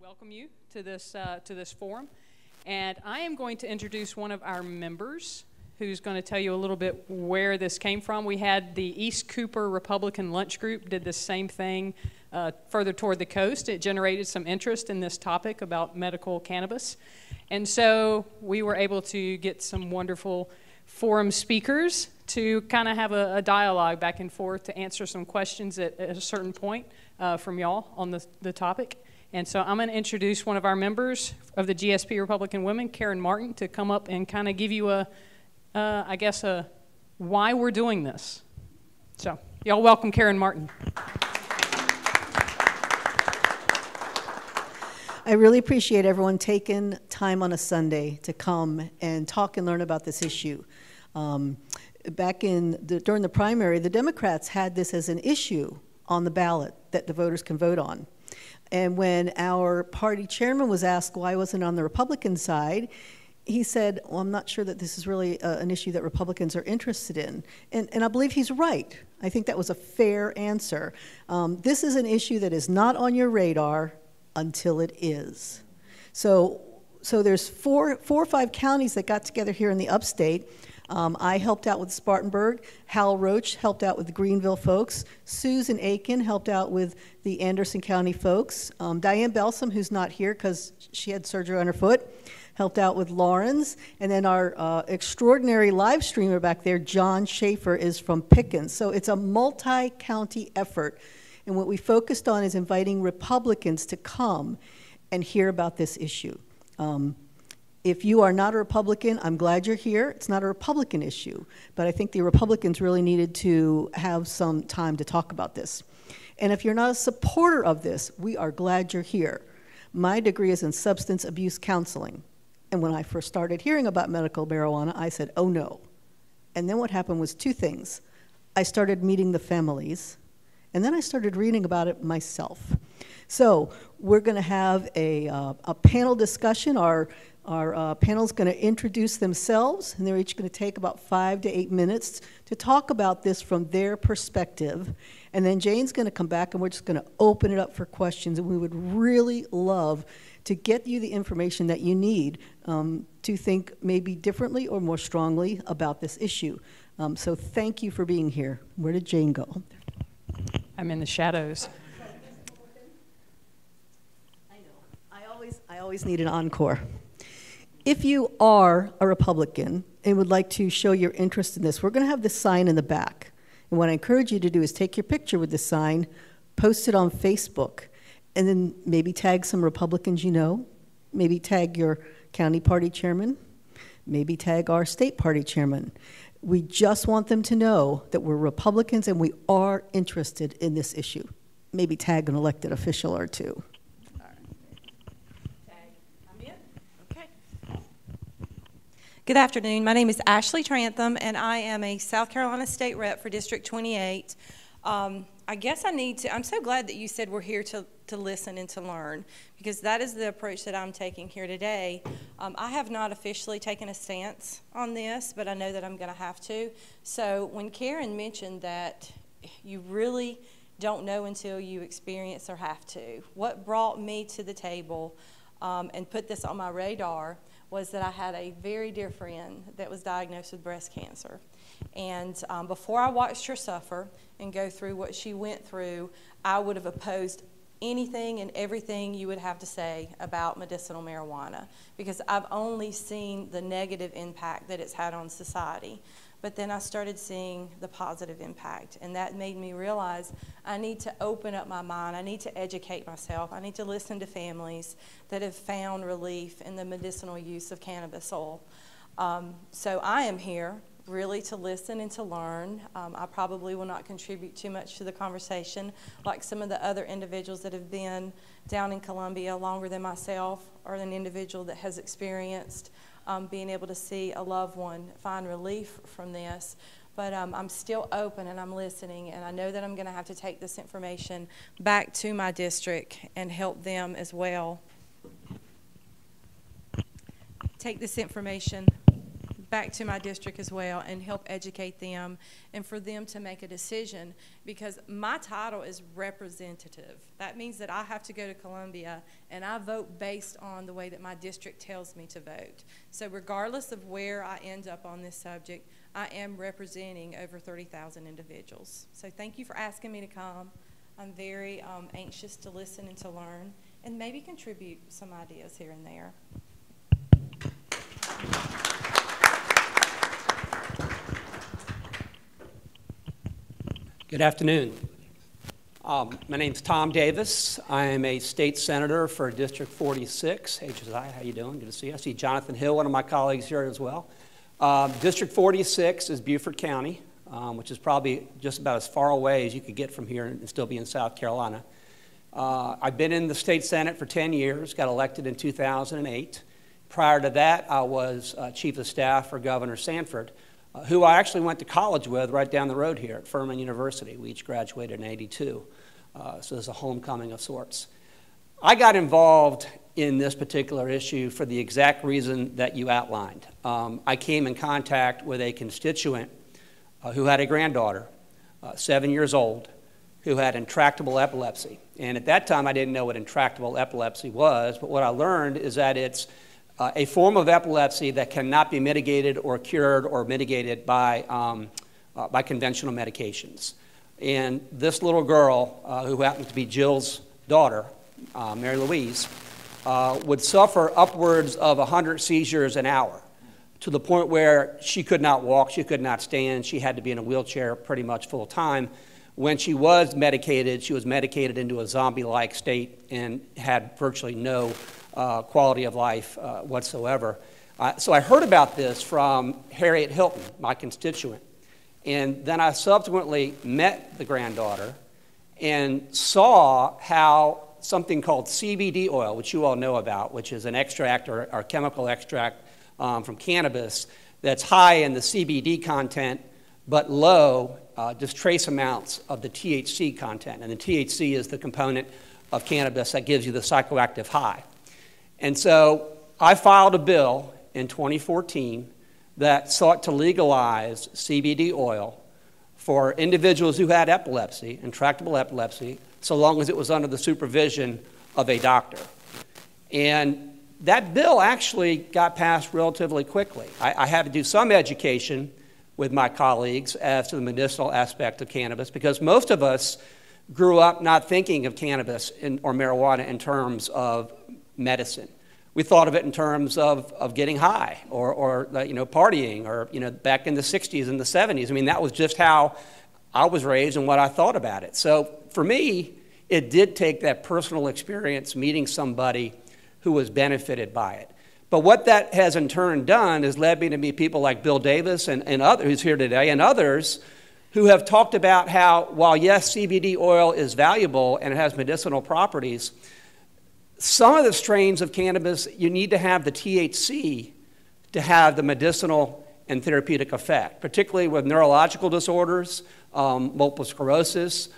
welcome you to this forum. And I am going to introduce one of our members who's going to tell you a little bit where this came from. We had the East Cooper Republican Lunch Group did the same thing further toward the coast. It generated some interest in this topic about medical cannabis. And so we were able to get some wonderful forum speakers to kind of have a dialogue back and forth to answer some questions at a certain point from y'all on the topic. And so I'm going to introduce one of our members of the GSP Republican Women, Karen Martin, to come up and kind of give you I guess, why we're doing this. So y'all welcome Karen Martin. I really appreciate everyone taking time on a Sunday to come and talk and learn about this issue. Back during the primary, the Democrats had this as an issue on the ballot that the voters can vote on. And when our party chairman was asked why wasn't it on the Republican side, he said, well, I'm not sure that this is really an issue that Republicans are interested in. And I believe he's right. I think that was a fair answer. This is an issue that is not on your radar until it is. So there's four or five counties that got together here in the upstate. I helped out with Spartanburg. Hal Roach helped out with the Greenville folks. Susan Aiken helped out with the Anderson County folks. Diane Belsom, who's not here because she had surgery on her foot, helped out with Lawrence. And then our extraordinary live streamer back there, John Schaefer, is from Pickens. So it's a multi-county effort. And what we focused on is inviting Republicans to come and hear about this issue. If you are not a Republican, I'm glad you're here. It's not a Republican issue, but I think the Republicans really needed to have some time to talk about this. And if you're not a supporter of this, we are glad you're here. My degree is in substance abuse counseling. And when I first started hearing about medical marijuana, I said, oh no. And then what happened was two things. I started meeting the families, and then I started reading about it myself. So we're going to have a panel discussion. Our panel's going to introduce themselves, and they're each going to take about 5 to 8 minutes to talk about this from their perspective. And then Jane's going to come back, and we're just going to open it up for questions. And we would really love to get you the information that you need to think maybe differently or more strongly about this issue. So thank you for being here. Where did Jane go? I'm in the shadows. I know. I always need an encore. If you are a Republican and would like to show your interest in this, we're going to have this sign in the back. And what I encourage you to do is take your picture with the sign, post it on Facebook, and then maybe tag some Republicans you know, maybe tag your county party chairman, maybe tag our state party chairman. We just want them to know that we're Republicans and we are interested in this issue. Maybe tag an elected official or two. Good afternoon. My name is Ashley Trantham, and I am a South Carolina State Rep for District 28. I guess I'm so glad that you said we're here to listen and to learn, because that is the approach that I'm taking here today. I have not officially taken a stance on this, but I know that I'm going to have to. So when Karen mentioned that you really don't know until you experience or have to, what brought me to the table and put this on my radar was that I had a very dear friend that was diagnosed with breast cancer. And before I watched her suffer and go through what she went through, I would have opposed anything and everything you would have to say about medicinal marijuana, because I've only seen the negative impact that it's had on society. But then I started seeing the positive impact, and that made me realize I need to open up my mind. I need to educate myself. I need to listen to families that have found relief in the medicinal use of cannabis oil. So I am here really to listen and to learn. I probably will not contribute too much to the conversation like some of the other individuals that have been down in Columbia longer than myself, or an individual that has experienced being able to see a loved one find relief from this. But I'm still open and I'm listening, and I know that I'm going to have to take this information back to my district and help them as well. Take this information back to my district as well and help educate them and for them to make a decision, because my title is representative. That means that I have to go to Columbia and I vote based on the way that my district tells me to vote. So regardless of where I end up on this subject, I am representing over 30,000 individuals. So thank you for asking me to come. I'm very anxious to listen and to learn and maybe contribute some ideas here and there. Good afternoon. My name's Tom Davis. I am a state senator for District 46. Hey, Josiah, how you doing? Good to see you. I see Jonathan Hill, one of my colleagues here as well. District 46 is Beaufort County, which is probably just about as far away as you could get from here and still be in South Carolina. I've been in the state senate for 10 years, got elected in 2008. Prior to that, I was chief of staff for Governor Sanford, who I actually went to college with right down the road here at Furman University. We each graduated in '82, so it's a homecoming of sorts. I got involved in this particular issue for the exact reason that you outlined. I came in contact with a constituent who had a granddaughter, 7 years old, who had intractable epilepsy. And at that time, I didn't know what intractable epilepsy was, but what I learned is that it's a form of epilepsy that cannot be mitigated or cured or mitigated by conventional medications. And this little girl, who happened to be Jill's daughter, Mary Louise, would suffer upwards of 100 seizures an hour, to the point where she could not walk, she could not stand, she had to be in a wheelchair pretty much full time. When she was medicated into a zombie-like state and had virtually no quality of life whatsoever. So I heard about this from Harriet Hilton, my constituent, and then I subsequently met the granddaughter and saw how something called CBD oil, which you all know about, which is an extract or chemical extract from cannabis that's high in the CBD content but low, just trace amounts of the THC content. And the THC is the component of cannabis that gives you the psychoactive high. And so I filed a bill in 2014 that sought to legalize CBD oil for individuals who had epilepsy, intractable epilepsy, so long as it was under the supervision of a doctor. And that bill actually got passed relatively quickly. I had to do some education with my colleagues as to the medicinal aspect of cannabis, because most of us grew up not thinking of cannabis or marijuana in terms of medicine. We thought of it in terms of getting high or partying, or back in the 60s and the 70s. I mean, that was just how I was raised and what I thought about it. So for me, it did take that personal experience meeting somebody who was benefited by it. But what that has in turn done is led me to meet people like Bill Davis and others who's here today, and others who have talked about how, while yes, CBD oil is valuable and it has medicinal properties, some of the strains of cannabis, you need to have the THC to have the medicinal and therapeutic effect, particularly with neurological disorders, multiple sclerosis,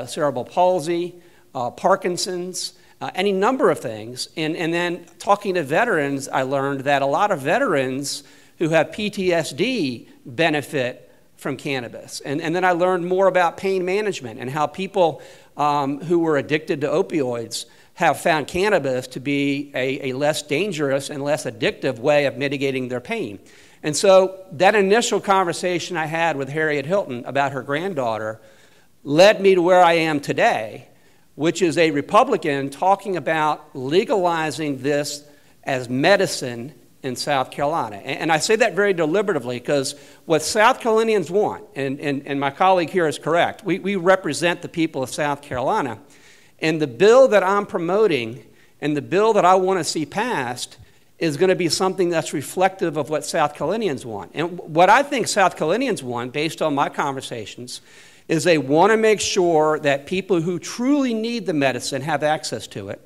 cerebral palsy, Parkinson's, any number of things. And then talking to veterans, I learned that a lot of veterans who have PTSD benefit from cannabis. And then I learned more about pain management and how people who were addicted to opioids have found cannabis to be a less dangerous and less addictive way of mitigating their pain. And so that initial conversation I had with Harriet Hilton about her granddaughter led me to where I am today, which is a Republican talking about legalizing this as medicine in South Carolina. And I say that very deliberately because what South Carolinians want, and my colleague here is correct, we represent the people of South Carolina. And the bill that I'm promoting and the bill that I want to see passed is going to be something that's reflective of what South Carolinians want. And what I think South Carolinians want, based on my conversations, is they want to make sure that people who truly need the medicine have access to it.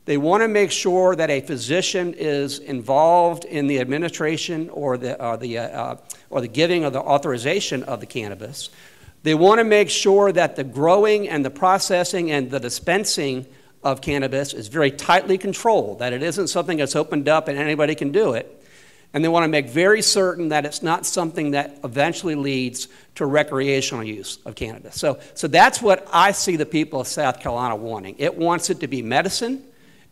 They want to make sure that a physician is involved in the administration or the giving of the authorization of the cannabis. They want to make sure that the growing and the processing and the dispensing of cannabis is very tightly controlled, that it isn't something that's opened up and anybody can do it. And they want to make very certain that it's not something that eventually leads to recreational use of cannabis. So that's what I see the people of South Carolina wanting. It wants it to be medicine.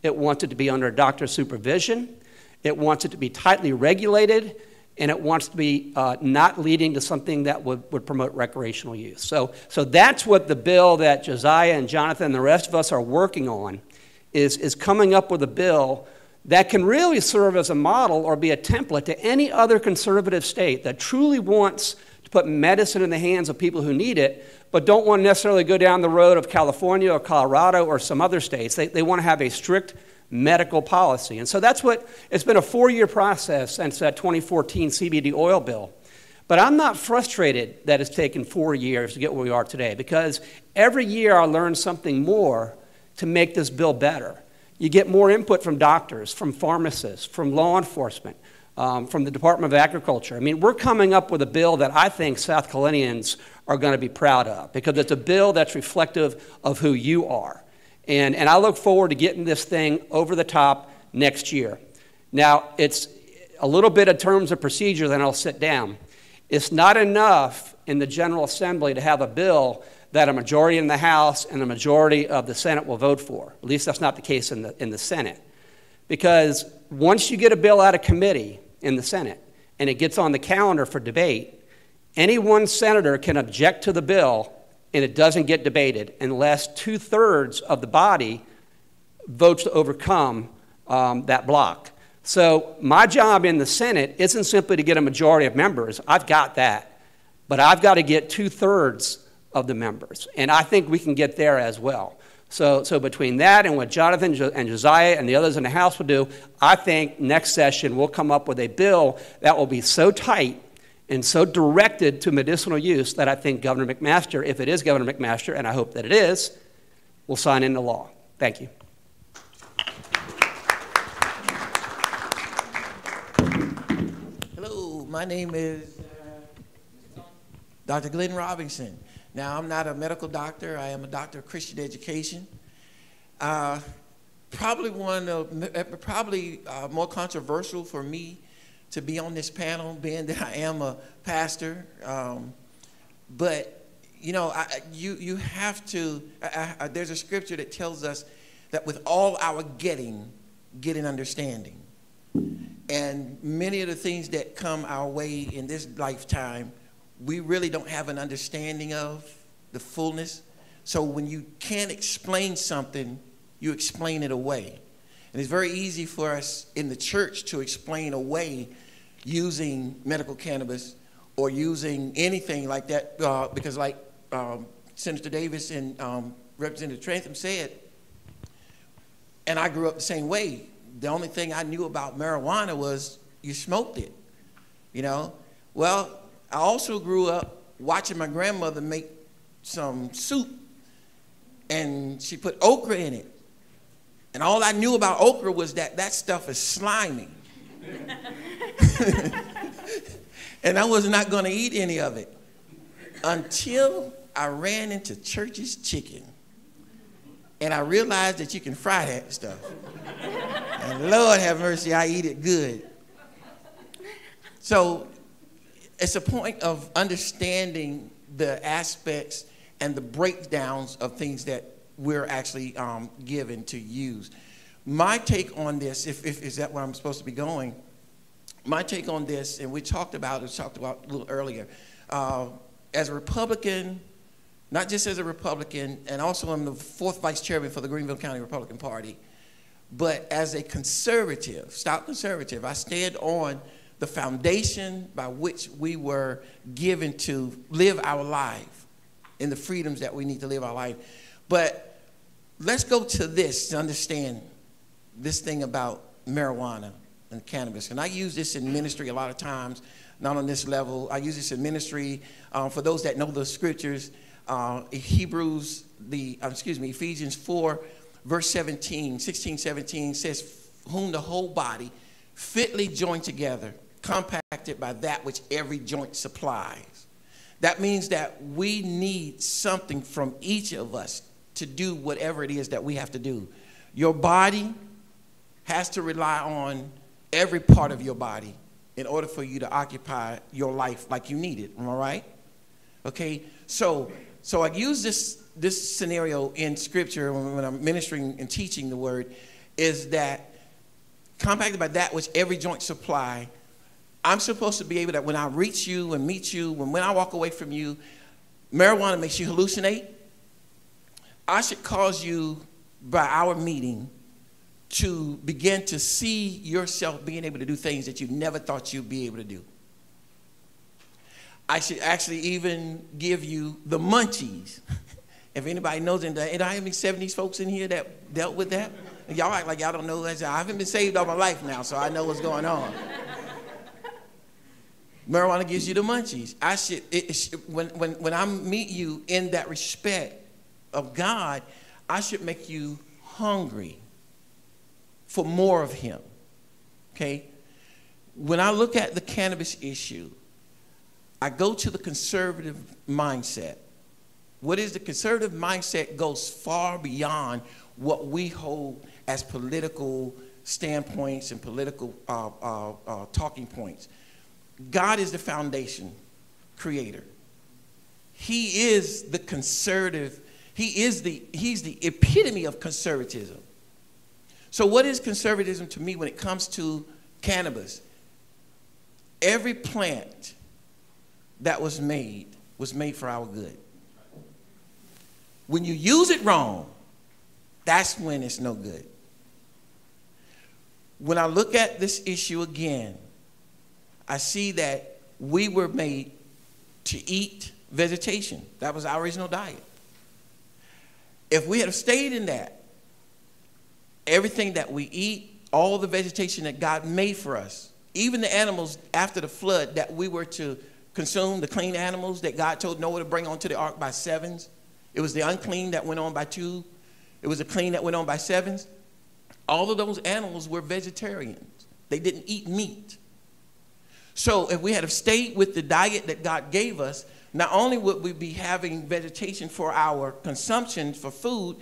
It wants it to be under a doctor's supervision. It wants it to be tightly regulated. And it wants to be not leading to something that would promote recreational use. So that's what the bill that Josiah and Jonathan and the rest of us are working on is coming up with a bill that can really serve as a model or be a template to any other conservative state that truly wants to put medicine in the hands of people who need it, but don't want to necessarily go down the road of California or Colorado or some other states. They want to have a strict medical policy. And so that's what, it's been a 4-year process since that 2014 CBD oil bill. But I'm not frustrated that it's taken 4 years to get where we are today, because every year I learn something more to make this bill better. You get more input from doctors, from pharmacists, from law enforcement, from the Department of Agriculture. I mean, we're coming up with a bill that I think South Carolinians are going to be proud of, because it's a bill that's reflective of who you are. And I look forward to getting this thing over the top next year. Now, it's a little bit of terms of procedure, then I'll sit down. It's not enough in the General Assembly to have a bill that a majority in the House and a majority of the Senate will vote for. At least that's not the case in the Senate. Because once you get a bill out of committee in the Senate and it gets on the calendar for debate, any one senator can object to the bill and it doesn't get debated unless 2/3 of the body votes to overcome that block. So my job in the Senate isn't simply to get a majority of members. I've got that. But I've got to get 2/3 of the members. And I think we can get there as well. So between that and what Jonathan and Josiah and the others in the House will do, I think next session we'll come up with a bill that will be so tight and so directed to medicinal use that I think Governor McMaster, if it is Governor McMaster, and I hope that it is, will sign into law. Thank you. Hello, my name is Dr. Glen Robinson. Now, I'm not a medical doctor. I am a doctor of Christian education. Probably more controversial for me to be on this panel, being that I am a pastor. But you know, you have to. There's a scripture that tells us that with all our getting understanding. And many of the things that come our way in this lifetime, we really don't have an understanding of the fullness. So when you can't explain something, you explain it away. And it's very easy for us in the church to explain away using medical cannabis or using anything like that, because like Senator Davis and Representative Trantham said, and I grew up the same way. The only thing I knew about marijuana was you smoked it, you know. Well, I also grew up watching my grandmother make some soup, and she put okra in it. And all I knew about okra was that stuff is slimy. And I was not going to eat any of it until I ran into Church's Chicken. And I realized that you can fry that stuff. And Lord have mercy, I eat it good. So it's a point of understanding the aspects and the breakdowns of things that we're actually given to use. My take on this, if is that where I'm supposed to be going? My take on this, and we talked about a little earlier, as a Republican, not just as a Republican, and also I'm the 4th vice chairman for the Greenville County Republican Party, but as a conservative, stout conservative, I stand on the foundation by which we were given to live our life and the freedoms that we need to live our life. But let's go to this to understand this thing about marijuana and cannabis. And I use this in ministry a lot of times, not on this level. I use this in ministry. For those that know the scriptures, Ephesians 4, verse 16, 17 says, whom the whole body fitly joined together, compacted by that which every joint supplies. That means that we need something from each of us to do whatever it is that we have to do. Your body has to rely on every part of your body in order for you to occupy your life like you need it. Am I right? Okay, so I use this scenario in Scripture when I'm ministering and teaching the Word, is that compacted by that which every joint supply, I'm supposed to be able to, when I reach you and meet you, when I walk away from you, marijuana makes you hallucinate. I should cause you, by our meeting, to begin to see yourself being able to do things that you never thought you'd be able to do. I should actually even give you the munchies. If anybody knows, and I have any 70s folks in here that dealt with that? Y'all act like y'all don't know. I haven't been saved all my life now, so I know what's going on. Marijuana gives you the munchies. When I meet you in that respect of God, I should make you hungry for more of Him. Okay? When I look at the cannabis issue, I go to the conservative mindset. What is the conservative mindset goes far beyond what we hold as political standpoints and political talking points. God is the foundation creator. He is the conservative. He's the epitome of conservatism. So what is conservatism to me when it comes to cannabis? Every plant that was made for our good. When you use it wrong, that's when it's no good. When I look at this issue again, I see that we were made to eat vegetation. That was our original diet. If we had stayed in that, everything that we eat, all the vegetation that God made for us, even the animals after the flood that we were to consume, the clean animals that God told Noah to bring onto the ark by sevens. It was the unclean that went on by two. It was the clean that went on by sevens. All of those animals were vegetarians. They didn't eat meat. So if we had stayed with the diet that God gave us, not only would we be having vegetation for our consumption for food,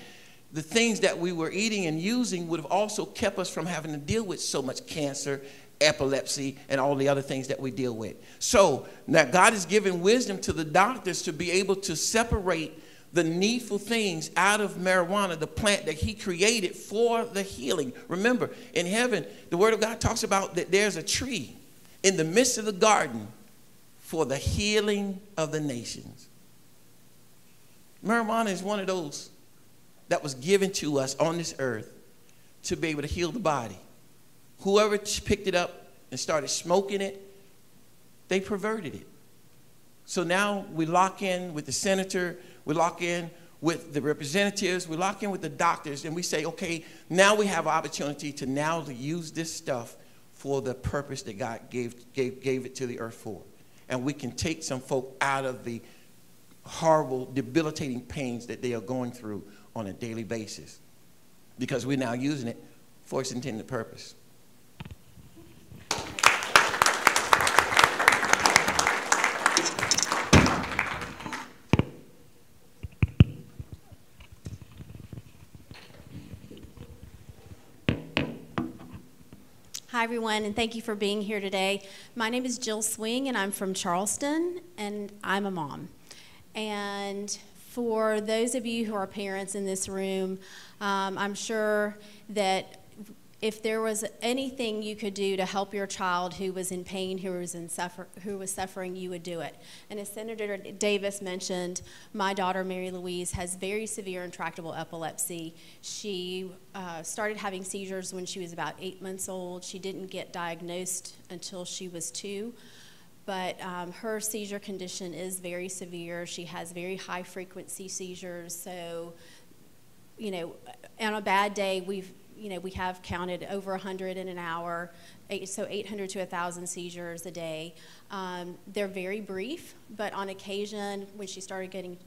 the things that we were eating and using would have also kept us from having to deal with so much cancer, epilepsy, and all the other things that we deal with. So now God has given wisdom to the doctors to be able to separate the needful things out of marijuana, the plant that He created for the healing. Remember, in heaven, the Word of God talks about that there's a tree in the midst of the garden for the healing of the nations. Marijuana is one of those that was given to us on this earth to be able to heal the body. Whoever picked it up and started smoking it, they perverted it. So now we lock in with the senator, we lock in with the representatives, we lock in with the doctors, and we say, okay, now we have an opportunity to use this stuff for the purpose that God gave it to the earth for. And we can take some folk out of the horrible, debilitating pains that they are going through on a daily basis, because we're now using it for its intended purpose. Hi, everyone, and thank you for being here today. My name is Jill Swing, and I'm from Charleston, and I'm a mom. And for those of you who are parents in this room, I'm sure that if there was anything you could do to help your child who was in pain, who was suffering, you would do it. And as Senator Davis mentioned, my daughter, Mary Louise, has very severe intractable epilepsy. She started having seizures when she was about 8 months old. She didn't get diagnosed until she was 2. But her seizure condition is very severe. She has very high frequency seizures. So, on a bad day, we have counted over 100 in an hour, so 800 to 1,000 seizures a day. They're very brief, but on occasion, when she started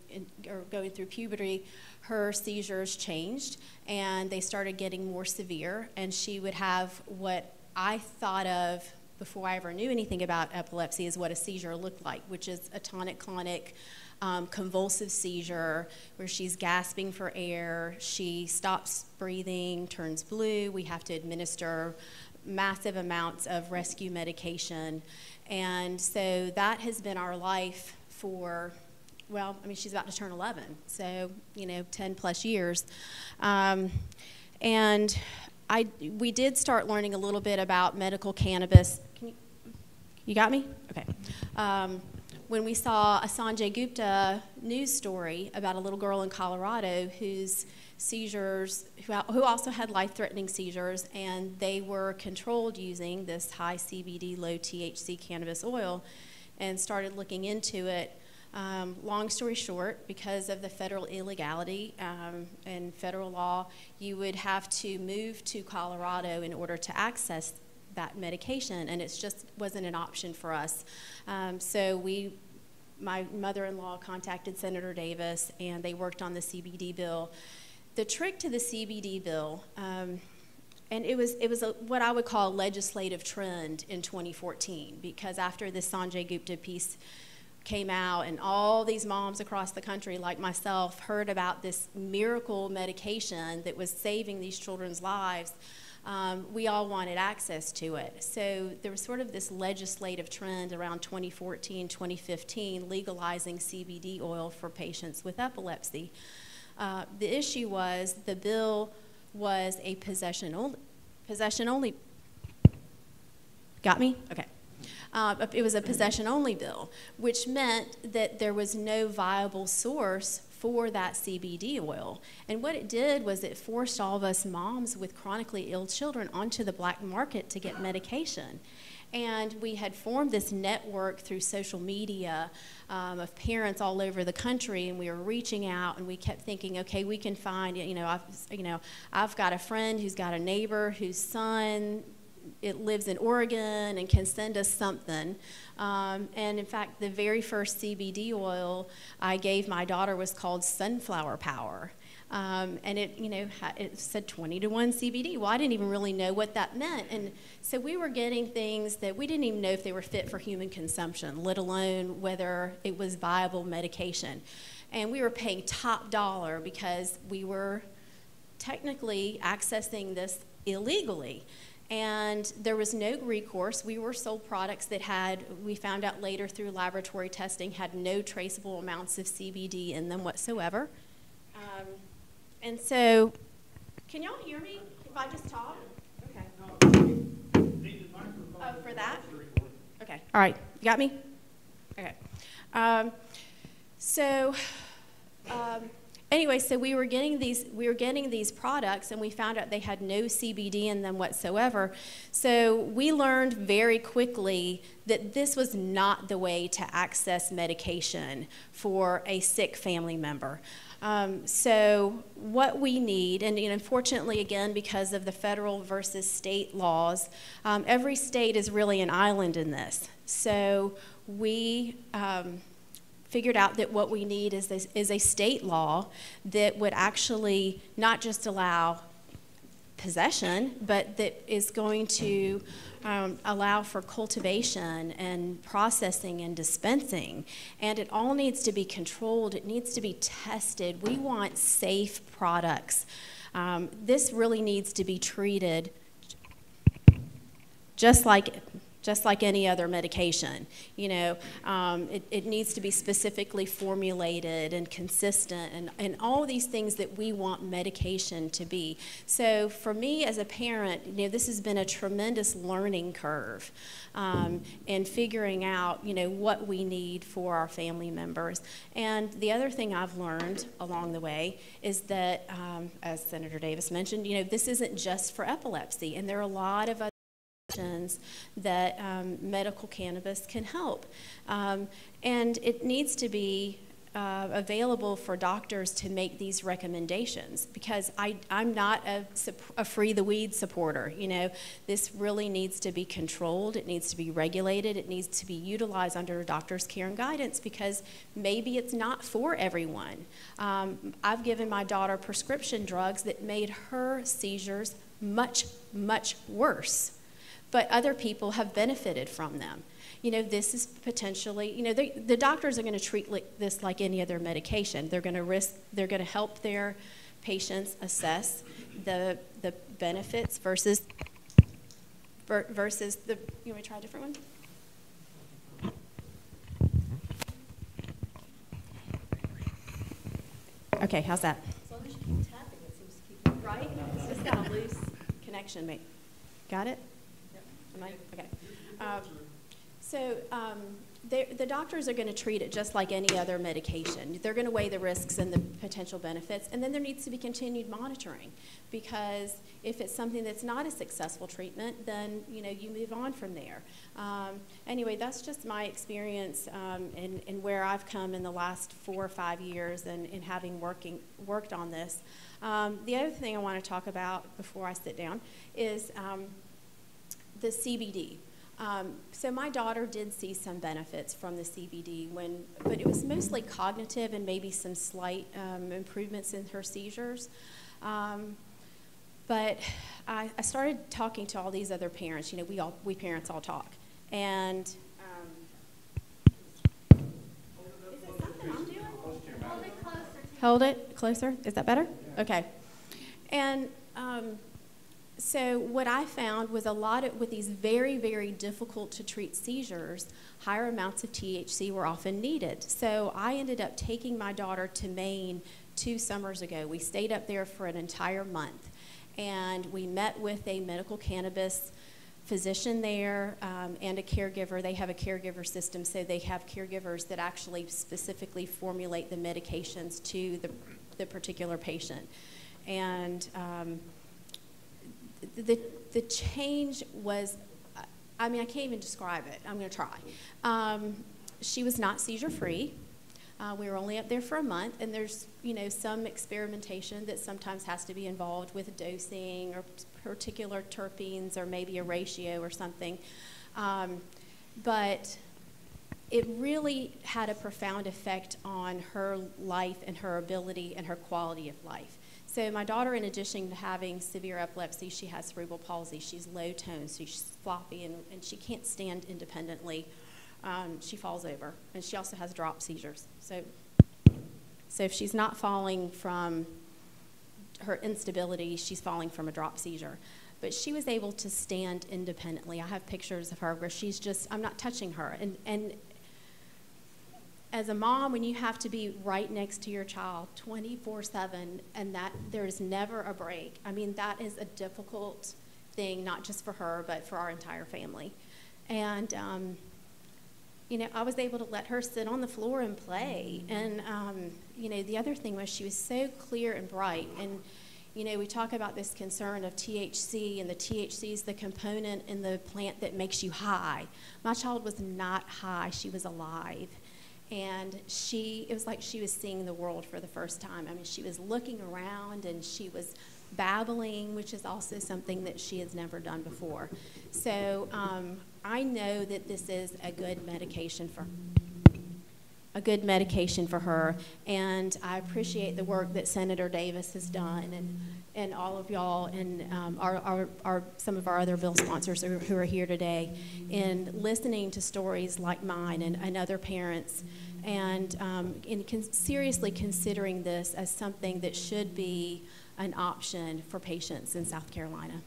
going through puberty, her seizures changed, and they started getting more severe, and she would have what I thought of before I ever knew anything about epilepsy is what a seizure looked like, which is a tonic-clonic convulsive seizure where she's gasping for air, she stops breathing, turns blue, we have to administer massive amounts of rescue medication. And so that has been our life for, well, I mean, she's about to turn 11, so, 10 plus years. And we did start learning a little bit about medical cannabis. You got me? Okay. When we saw a Sanjay Gupta news story about a little girl in Colorado whose seizures, who also had life-threatening seizures, and they were controlled using this high CBD, low THC cannabis oil, and started looking into it. Long story short, because of the federal illegality and federal law, you would have to move to Colorado in order to access that medication, and it just wasn't an option for us. So my mother-in-law contacted Senator Davis, and they worked on the CBD bill. The trick to the CBD bill, and it was what I would call a legislative trend in 2014, because after the Sanjay Gupta piece came out and all these moms across the country like myself heard about this miracle medication that was saving these children's lives, we all wanted access to it. So there was sort of this legislative trend around 2014, 2015, legalizing CBD oil for patients with epilepsy. The issue was the bill was a possession only. Got me? Okay. It was a possession-only bill, which meant that there was no viable source for that CBD oil. And what it did was it forced all of us moms with chronically ill children onto the black market to get medication. And we had formed this network through social media of parents all over the country, and we were reaching out, and we kept thinking, okay, we can find, I've got a friend who's got a neighbor whose son lives in Oregon and can send us something. And in fact, the very first CBD oil I gave my daughter was called Sunflower Power. And it said 20 to 1 CBD. Well, I didn't even really know what that meant. And so we were getting things that we didn't even know if they were fit for human consumption, let alone whether it was viable medication. And we were paying top dollar because we were technically accessing this illegally. And there was no recourse. We were sold products that we found out later through laboratory testing, had no traceable amounts of CBD in them whatsoever. And so, can y'all hear me if I just talk? Okay. Oh, for that? Okay. All right. You got me? Okay. Anyway, so we were getting these products, and we found out they had no CBD in them whatsoever. So we learned very quickly that this was not the way to access medication for a sick family member. So what we need, and unfortunately, again, because of the federal versus state laws, every state is really an island in this. So we figured out that what we need is a state law that would actually not just allow possession, but that is going to allow for cultivation and processing and dispensing. And it all needs to be controlled. It needs to be tested. We want safe products. This really needs to be treated just like any other medication. It needs to be specifically formulated and consistent and all these things that we want medication to be. So for me as a parent, this has been a tremendous learning curve in figuring out, what we need for our family members. And the other thing I've learned along the way is that, as Senator Davis mentioned, this isn't just for epilepsy, and there are a lot of other that medical cannabis can help. And it needs to be available for doctors to make these recommendations, because I'm not a free the weed supporter. This really needs to be controlled. It needs to be regulated. It needs to be utilized under a doctor's care and guidance, because maybe it's not for everyone. I've given my daughter prescription drugs that made her seizures much, much worse. But other people have benefited from them. This is potentially, the doctors are going to treat this like any other medication. They're going to help their patients assess the benefits versus versus the, you want me to try a different one? Okay, how's that? As long as you keep tapping, it seems to keep, right? It's just got a loose connection, mate. Got it? Yep. Am I? Okay. The doctors are going to treat it just like any other medication. They're going to weigh the risks and the potential benefits, and then there needs to be continued monitoring, because if it's something that's not a successful treatment, then you move on from there. Anyway, that's just my experience and where I've come in the last 4 or 5 years and having worked on this. The other thing I want to talk about before I sit down is the CBD. So my daughter did see some benefits from the CBD, but it was mostly cognitive and maybe some slight improvements in her seizures. But I started talking to all these other parents. We parents all talk. And is it something I'm doing? Hold it closer. Hold it closer. Is that better? Okay. And so what I found was with these very, very difficult to treat seizures, higher amounts of THC were often needed. So I ended up taking my daughter to Maine 2 summers ago. We stayed up there for an entire month, and we met with a medical cannabis physician there and a caregiver. They have a caregiver system, so they have caregivers that actually specifically formulate the medications to the particular patient. And the change was, I can't even describe it. I'm going to try. She was not seizure-free. We were only up there for a month, and there's, some experimentation that sometimes has to be involved with dosing or particular terpenes or maybe a ratio or something. But it really had a profound effect on her life and her ability and her quality of life. So my daughter, in addition to having severe epilepsy, she has cerebral palsy. She's low tone, so she's floppy, and she can't stand independently. She falls over, and she also has drop seizures. So if she's not falling from her instability, she's falling from a drop seizure. But she was able to stand independently. I have pictures of her where she's just, I'm not touching her. And as a mom, when you have to be right next to your child 24/7 and that there's never a break, that is a difficult thing, not just for her, but for our entire family. And, I was able to let her sit on the floor and play. And, the other thing was she was so clear and bright. And, we talk about this concern of THC, and the THC is the component in the plant that makes you high. My child was not high. She was alive. And it was like she was seeing the world for the first time. She was looking around, and she was babbling, which is also something that she has never done before. So I know that this is a good medication for her, and I appreciate the work that Senator Davis has done, and all of y'all, and some of our other bill sponsors who are here today, in listening to stories like mine and other parents, and seriously considering this as something that should be an option for patients in South Carolina.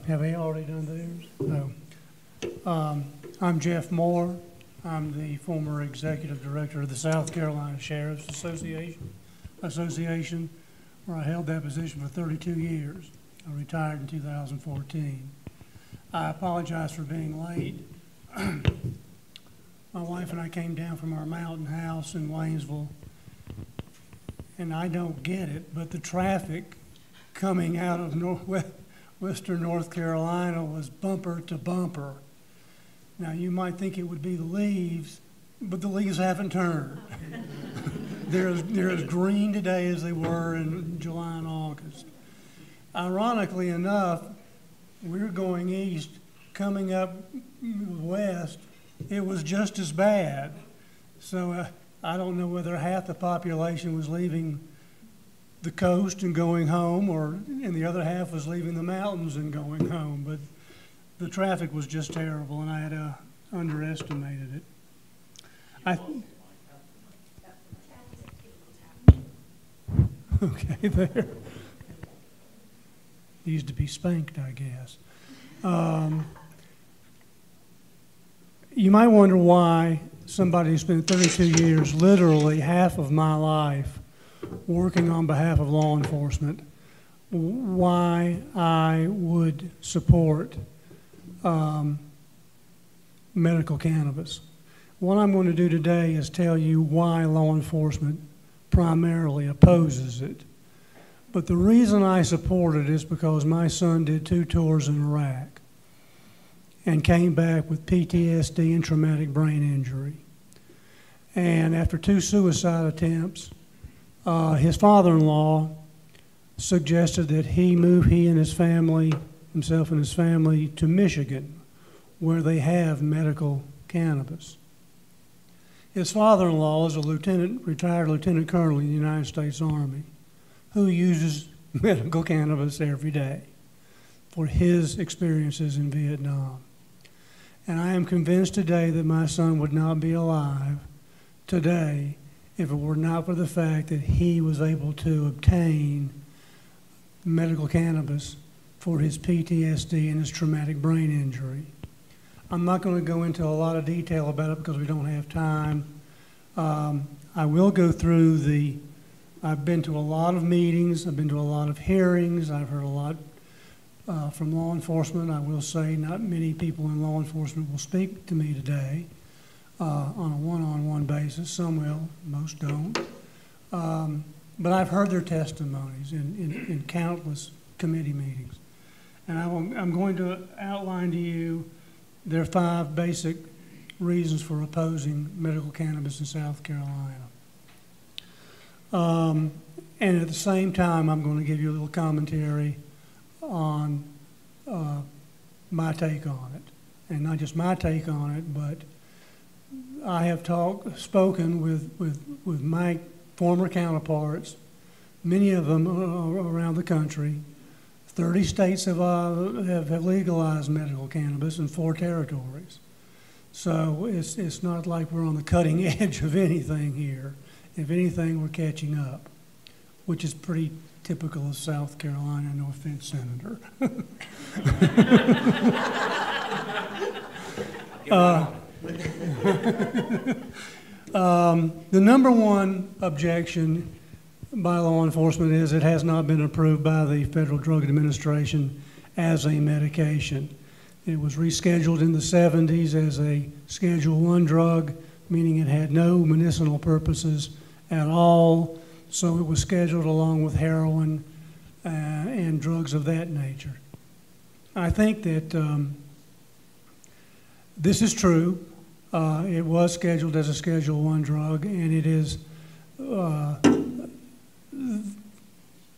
Have they already done theirs? No. I'm Jeff Moore. I'm the former executive director of the South Carolina Sheriff's Association, where I held that position for 32 years. I retired in 2014. I apologize for being late. My wife and I came down from our mountain house in Waynesville, and I don't get it, but the traffic coming out of Western North Carolina was bumper to bumper. Now, you might think it would be the leaves, but the leaves haven't turned. They're as green today as they were in July and August. Ironically enough, we're going east, coming up west, it was just as bad. So I don't know whether half the population was leaving the coast and going home, and the other half was leaving the mountains and going home. But The traffic was just terrible, and I had underestimated it. Okay, there. Used to be spanked, I guess. You might wonder why somebody who spent 32 years, literally half of my life, working on behalf of law enforcement, why I would support medical cannabis. What I'm going to do today is tell you why law enforcement primarily opposes it. But the reason I support it is because my son did 2 tours in Iraq and came back with PTSD and traumatic brain injury. And after 2 suicide attempts, his father-in-law suggested that he move himself and his family, to Michigan, where they have medical cannabis. His father-in-law is a retired lieutenant colonel in the United States Army who uses medical cannabis every day for his experiences in Vietnam. And I am convinced today that my son would not be alive today if it were not for the fact that he was able to obtain medical cannabis for his PTSD and his traumatic brain injury. I'm not going to go into a lot of detail about it because we don't have time. I will go through I've been to a lot of meetings, I've been to a lot of hearings, I've heard a lot from law enforcement. I will say not many people in law enforcement will speak to me today on a one-on-one basis. Some will, most don't. But I've heard their testimonies in countless committee meetings. And I'm going to outline to you their 5 basic reasons for opposing medical cannabis in South Carolina. And at the same time, I'm going to give you a little commentary on my take on it. And not just my take on it, but I have spoken with my former counterparts, many of them around the country. 30 states have legalized medical cannabis in 4 territories. So it's not like we're on the cutting edge of anything here. If anything, we're catching up, which is pretty typical of South Carolina. No offense, Senator. The number one objection by law enforcement is it has not been approved by the Federal Drug Administration as a medication. It was rescheduled in the 70s as a Schedule I drug, meaning it had no medicinal purposes at all, so it was scheduled along with heroin and drugs of that nature. I think that this is true. It was scheduled as a Schedule I drug, and it is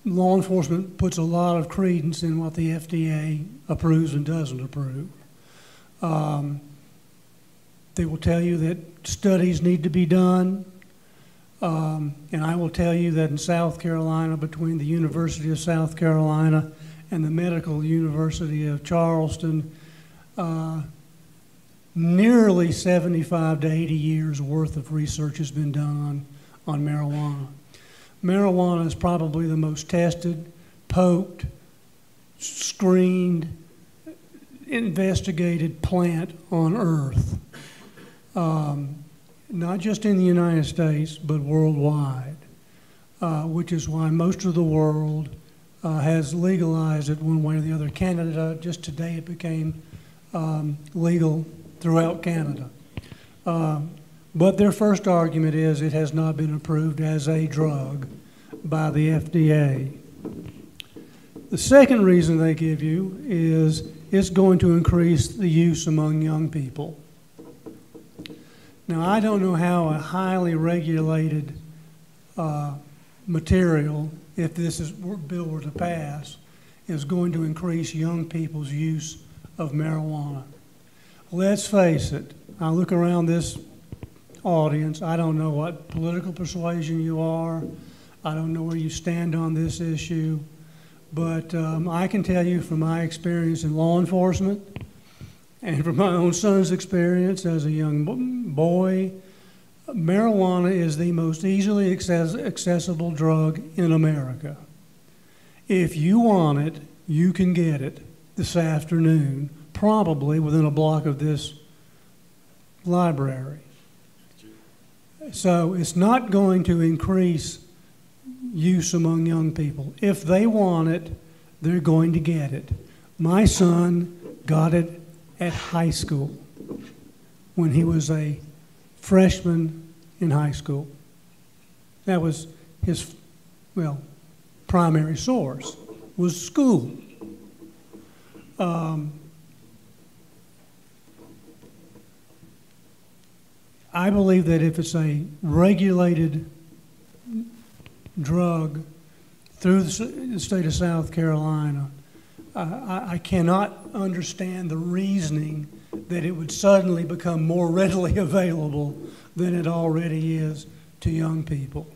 law enforcement puts a lot of credence in what the FDA approves and doesn't approve. They will tell you that studies need to be done, and I will tell you that in South Carolina, between the University of South Carolina and the Medical University of Charleston, nearly 75 to 80 years worth of research has been done on marijuana. Marijuana is probably the most tested, poked, screened, investigated plant on earth. Not just in the United States, but worldwide, which is why most of the world has legalized it one way or the other. Canada, just today it became legal throughout Canada. But their first argument is it has not been approved as a drug by the FDA. The second reason they give you is it's going to increase the use among young people. Now, I don't know how a highly regulated material, if this bill were to pass, is going to increase young people's use of marijuana. Let's face it, I look around this audience, I don't know what political persuasion you are, I don't know where you stand on this issue, but I can tell you from my experience in law enforcement And from my own son's experience as a young boy, marijuana is the most easily accessible drug in America. If you want it, you can get it this afternoon, probably within a block of this library. So it's not going to increase use among young people. If they want it, they're going to get it. My son got it at high school when he was a freshman in high school. That was his, primary source was school. I believe that if it's a regulated drug through the state of South Carolina, I cannot understand the reasoning that it would suddenly become more readily available than it already is to young people.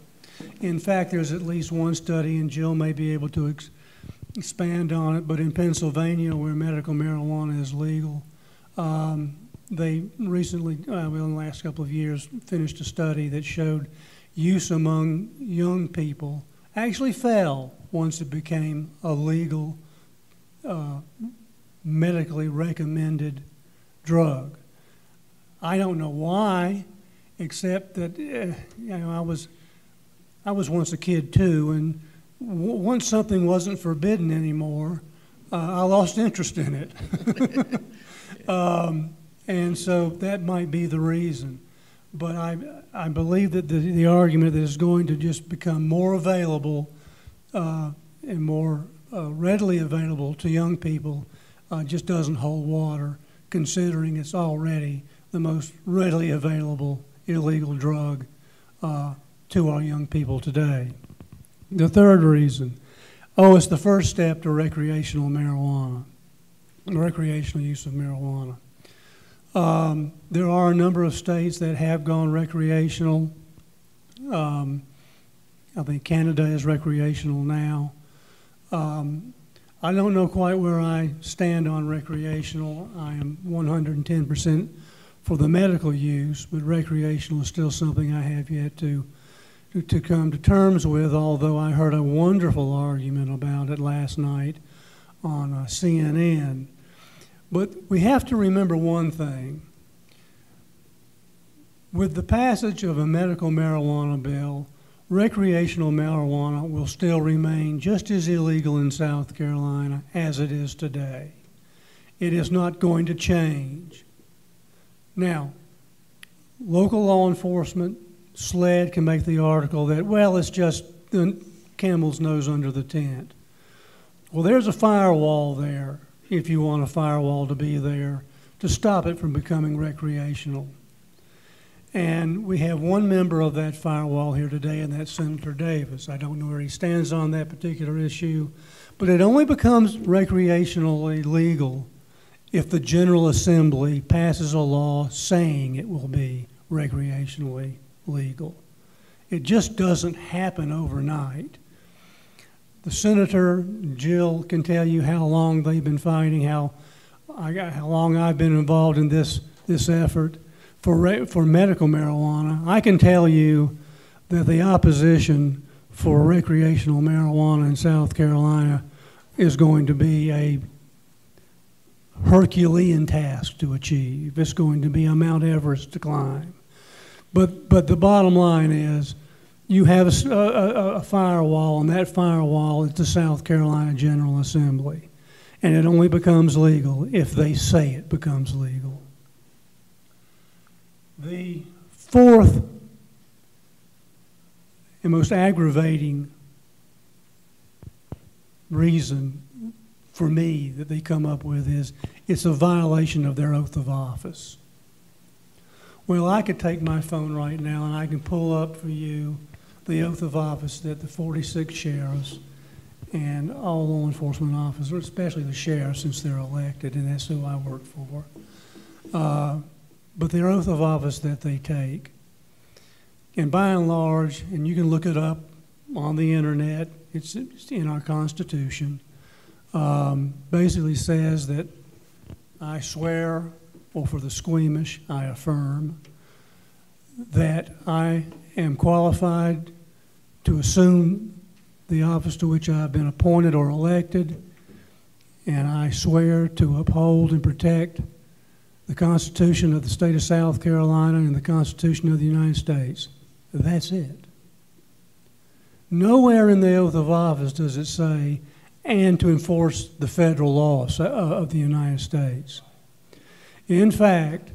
In fact, there's at least one study, and Jill may be able to expand on it, but in Pennsylvania, where medical marijuana is legal, they recently, in the last couple of years, finished a study that showed use among young people actually fell once it became a legal, medically recommended drug. I don't know why, except that I was once a kid too, and once something wasn't forbidden anymore, I lost interest in it. And so that might be the reason. But I believe that the argument that it's going to just become more available and more readily available to young people just doesn't hold water, considering it's already the most readily available illegal drug to our young people today. The third reason, it's the first step to recreational marijuana, recreational use of marijuana. There are a number of states that have gone recreational. I think Canada is recreational now. I don't know quite where I stand on recreational. I am 110% for the medical use, but recreational is still something I have yet to come to terms with, although I heard a wonderful argument about it last night on CNN. But we have to remember one thing. With the passage of a medical marijuana bill, recreational marijuana will still remain just as illegal in South Carolina as it is today. It is not going to change. Now, local law enforcement, SLED can make the article that, it's just the camel's nose under the tent. Well, there's a firewall there, if you want a firewall to be there, to stop it from becoming recreational. And we have one member of that firewall here today, and that's Senator Davis. I don't know where he stands on that particular issue, but it only becomes recreationally legal if the General Assembly passes a law saying it will be recreationally legal. It just doesn't happen overnight. The senator, Jill, can tell you how long they've been fighting, how long I've been involved in this effort for medical marijuana. I can tell you that the opposition for recreational marijuana in South Carolina is going to be a Herculean task to achieve. It's going to be a Mount Everest to climb. But the bottom line is, you have a firewall, and that firewall is the South Carolina General Assembly. And it only becomes legal if they say it becomes legal. The fourth and most aggravating reason for me that they come up with is it's a violation of their oath of office. Well, I could take my phone right now and I can pull up for you the oath of office that the 46 sheriffs and all law enforcement officers, especially the sheriffs since they're elected, and that's who I work for, but their oath of office that they take. And by and large, and you can look it up on the internet, it's in our Constitution, basically says that I swear, or for the squeamish, I affirm that I am qualified to assume the office to which I have been appointed or elected, and I swear to uphold and protect the Constitution of the state of South Carolina and the Constitution of the United States. That's it. Nowhere in the oath of office does it say, and to enforce the federal laws of the United States. In fact,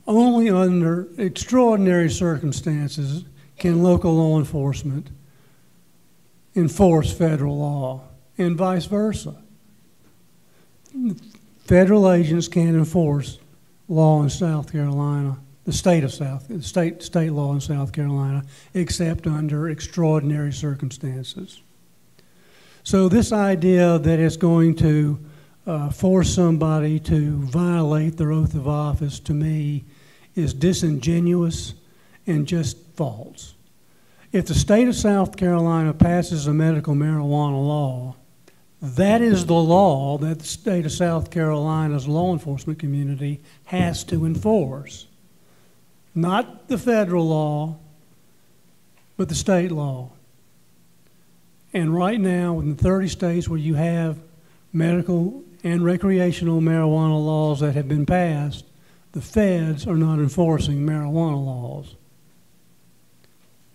only under extraordinary circumstances can local law enforcement enforce federal law, and vice versa. Federal agents can't enforce law in South Carolina, the state law in South Carolina, except under extraordinary circumstances. So this idea that it's going to force somebody to violate their oath of office, to me, is disingenuous and just false. If the state of South Carolina passes a medical marijuana law, that is the law that the state of South Carolina's law enforcement community has to enforce. Not the federal law, but the state law. And right now, in the 30 states where you have medical and recreational marijuana laws that have been passed, the feds are not enforcing marijuana laws.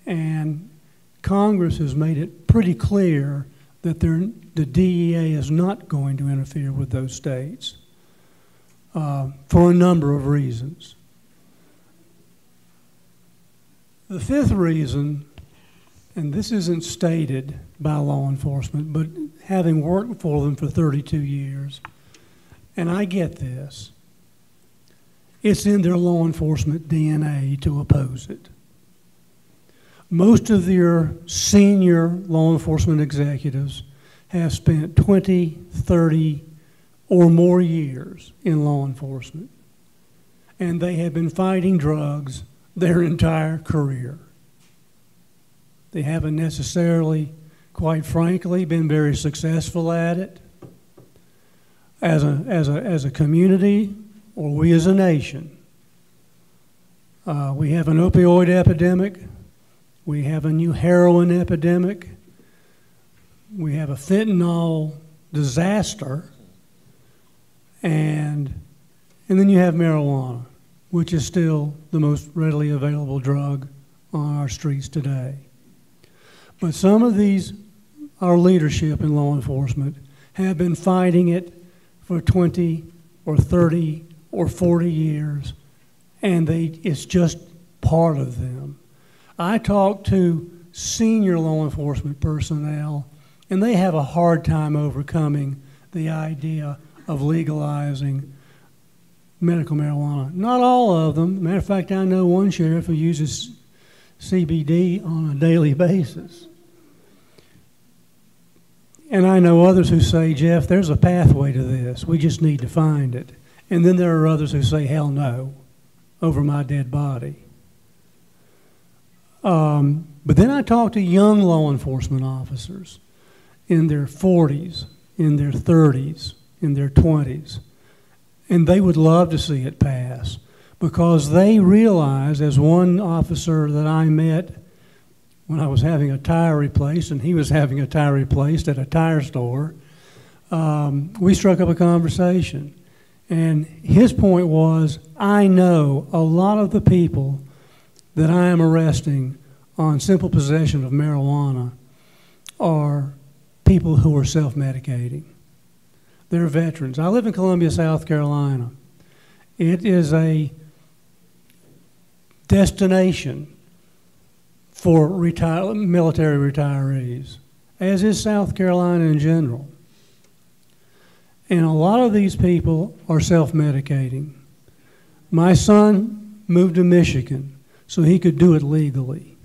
And Congress has made it pretty clear that the DEA is not going to interfere with those states for a number of reasons. The fifth reason, and this isn't stated by law enforcement, but having worked for them for 32 years, and I get this, it's in their law enforcement DNA to oppose it. Most of your senior law enforcement executives have spent 20, 30, or more years in law enforcement, and they have been fighting drugs their entire career. They haven't necessarily, quite frankly, been very successful at it. As a community, or we as a nation, we have an opioid epidemic. We have a new heroin epidemic. We have a fentanyl disaster. And then you have marijuana, which is still the most readily available drug on our streets today. But some of our leadership in law enforcement, have been fighting it for 20 or 30 or 40 years, and it's just part of them. I talk to senior law enforcement personnel, and they have a hard time overcoming the idea of legalizing medical marijuana. Not all of them. Matter of fact, I know one sheriff who uses CBD on a daily basis. And I know others who say, Jeff, there's a pathway to this. We just need to find it. And then there are others who say, hell no, over my dead body. But then I talk to young law enforcement officers in their 40s, in their 30s, in their 20s, and they would love to see it pass because they realize, as one officer that I met when I was having a tire replaced and he was having a tire replaced at a tire store, we struck up a conversation. And his point was, I know a lot of the people that I am arresting on simple possession of marijuana are people who are self-medicating. They're veterans. I live in Columbia, South Carolina. It is a destination for military retirees, as is South Carolina in general. And a lot of these people are self-medicating. My son moved to Michigan so he could do it legally.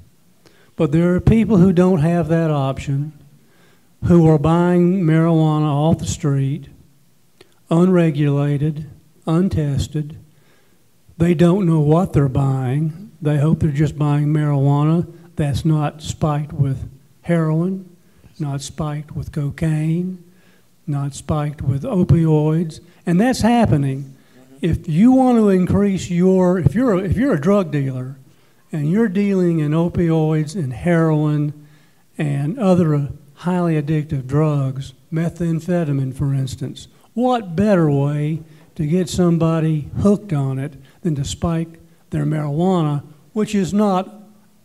But there are people who don't have that option, who are buying marijuana off the street, unregulated, untested. They don't know what they're buying. They hope they're just buying marijuana. that's not spiked with heroin, not spiked with cocaine, not spiked with opioids, and that's happening. If you want to increase if you're a drug dealer and you're dealing in opioids and heroin and other highly addictive drugs, methamphetamine for instance, what better way to get somebody hooked on it than to spike their marijuana, which is not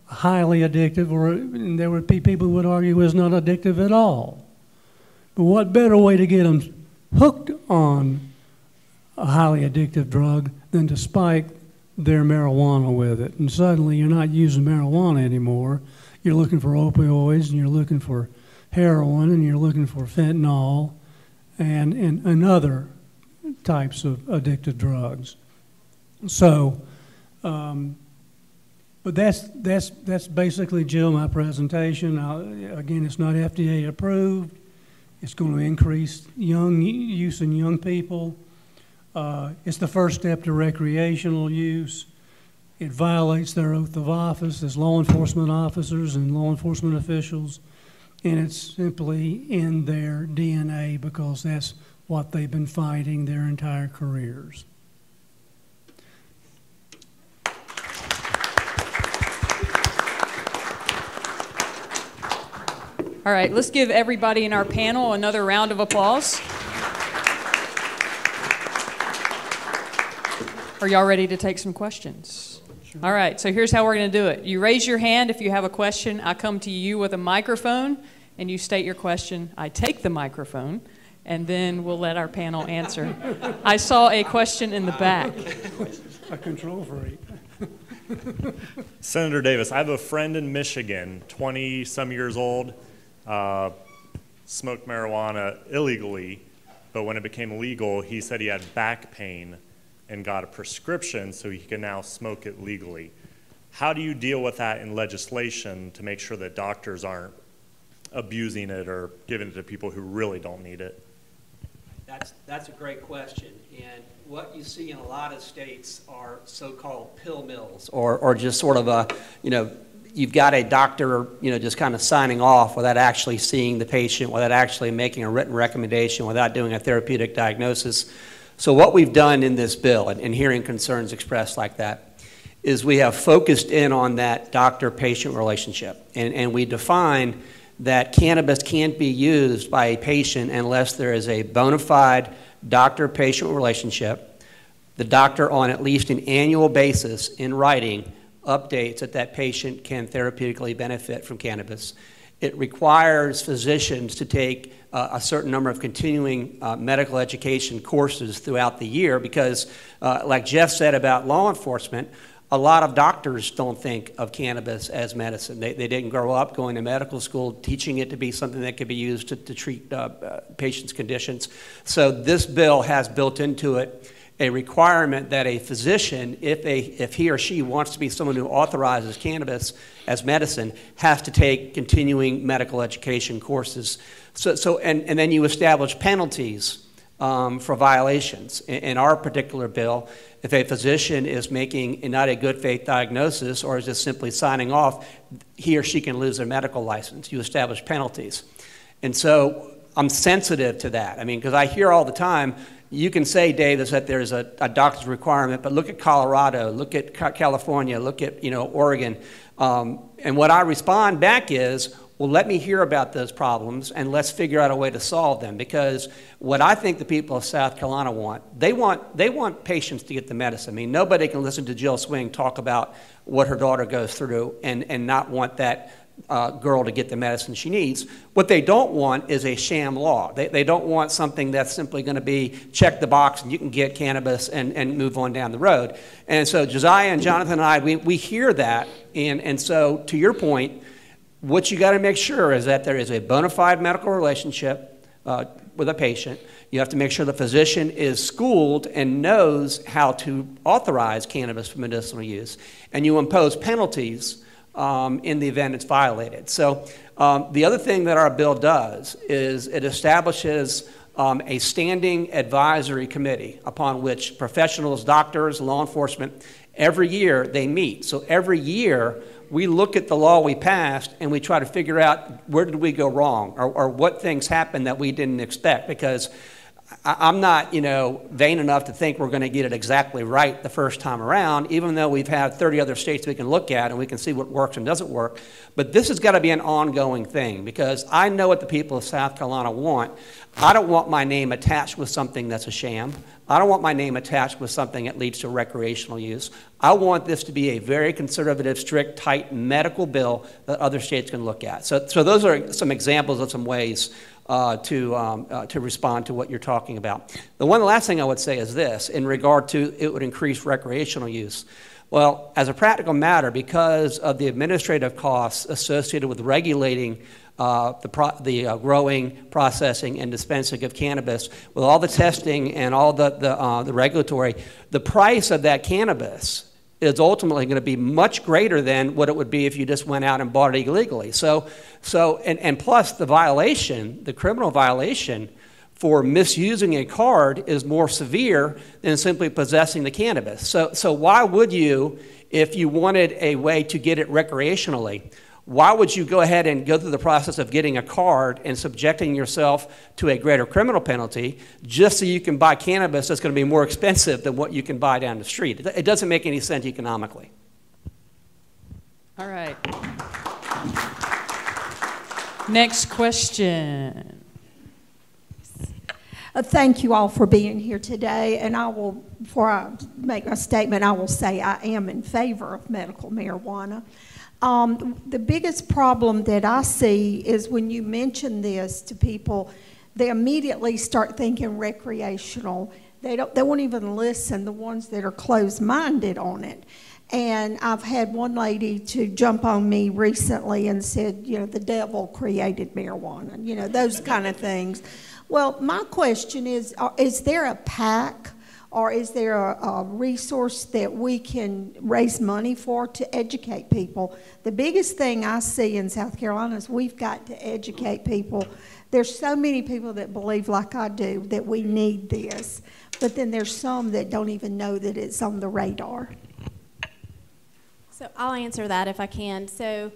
highly addictive, or there would be people who would argue is not addictive at all. But what better way to get them hooked on a highly addictive drug than to spike their marijuana with it? And suddenly you're not using marijuana anymore. You're looking for opioids, and you're looking for heroin, and you're looking for fentanyl, and other types of addictive drugs. So, but that's basically, Jill, my presentation. Again, it's not FDA approved. It's going to increase use in young people. It's the first step to recreational use. It violates their oath of office as law enforcement officers and law enforcement officials, and it's simply in their DNA because that's what they've been fighting their entire careers. All right, let's give everybody in our panel another round of applause. Are y'all ready to take some questions? Sure. All right, so here's how we're going to do it. You raise your hand if you have a question. I come to you with a microphone, and you state your question. I take the microphone, and then we'll let our panel answer. I saw a question in the back. A control freak. Senator Davis, I have a friend in Michigan, 20-some years old, smoked marijuana illegally, but when it became legal, he said he had back pain and got a prescription so he can now smoke it legally. How do you deal with that in legislation to make sure that doctors aren't abusing it or giving it to people who really don't need it? That's a great question. And what you see in a lot of states are so-called pill mills, or just sort of a, you've got a doctor, just kind of signing off without actually seeing the patient, without actually making a written recommendation, without doing a therapeutic diagnosis. So what we've done in this bill, and hearing concerns expressed like that, is we have focused in on that doctor-patient relationship. And we define that cannabis can't be used by a patient unless there is a bona fide doctor-patient relationship. The doctor, on at least an annual basis in writing, updates that patient can therapeutically benefit from cannabis. It requires physicians to take a certain number of continuing medical education courses throughout the year because, like Jeff said about law enforcement, a lot of doctors don't think of cannabis as medicine. They didn't grow up going to medical school teaching it to be something that could be used to treat patients' conditions. So this bill has built into it a requirement that a physician, if he or she wants to be someone who authorizes cannabis as medicine, has to take continuing medical education courses. And then you establish penalties for violations. In our particular bill, if a physician is making not a good faith diagnosis or is just simply signing off, he or she can lose their medical license. You establish penalties. And so I'm sensitive to that. I mean, because I hear all the time, you can say, Davis, that there's a doctor's requirement, but look at Colorado, look at California, look at Oregon. And what I respond back is, well, let me hear about those problems and let's figure out a way to solve them. Because what I think the people of South Carolina want, they want patients to get the medicine. I mean, nobody can listen to Jill Swing talk about what her daughter goes through and not want that girl to get the medicine she needs. What they don't want is a sham law. They don't want something that's simply going to be check the box and you can get cannabis and move on down the road. And so Josiah and Jonathan and I, we hear that. And so to your point, what you got to make sure is that there is a bona fide medical relationship with a patient. You have to make sure the physician is schooled and knows how to authorize cannabis for medicinal use. And you impose penalties in the event it's violated. So the other thing that our bill does is it establishes a standing advisory committee upon which professionals, doctors, law enforcement, every year they meet. So every year we look at the law we passed and we try to figure out where did we go wrong, or what things happened that we didn't expect, because I'm not, vain enough to think we're going to get it exactly right the first time around, even though we've had 30 other states we can look at and we can see what works and doesn't work. But this has got to be an ongoing thing, because I know what the people of South Carolina want. I don't want my name attached with something that's a sham. I don't want my name attached with something that leads to recreational use. I want this to be a very conservative, strict, tight medical bill that other states can look at. So those are some examples of some ways to respond to what you're talking about. The last thing I would say is this, in regard to it would increase recreational use. Well, as a practical matter, because of the administrative costs associated with regulating the growing, processing, and dispensing of cannabis, with all the testing and all the regulatory, the price of that cannabis is ultimately going to be much greater than what it would be if you just went out and bought it illegally. And plus the violation, the criminal violation for misusing a card is more severe than simply possessing the cannabis. So why would you, if you wanted a way to get it recreationally, why would you go ahead and go through the process of getting a card and subjecting yourself to a greater criminal penalty just so you can buy cannabis that's going to be more expensive than what you can buy down the street? It doesn't make any sense economically. All right. Next question. Thank you all for being here today, and I will, before I make my statement, I will say I am in favor of medical marijuana. The biggest problem that I see is when you mention this to people, they immediately start thinking recreational. They won't even listen, the ones that are closed-minded on it. And I've had one lady to jump on me recently and said, the devil created marijuana, those kind of things. Well, my question is there a PAC or is there a resource that we can raise money for to educate people? The biggest thing I see in South Carolina is we've got to educate people. There's so many people that believe like I do that we need this, but then there's some that don't even know that it's on the radar. So I'll answer that if I can. So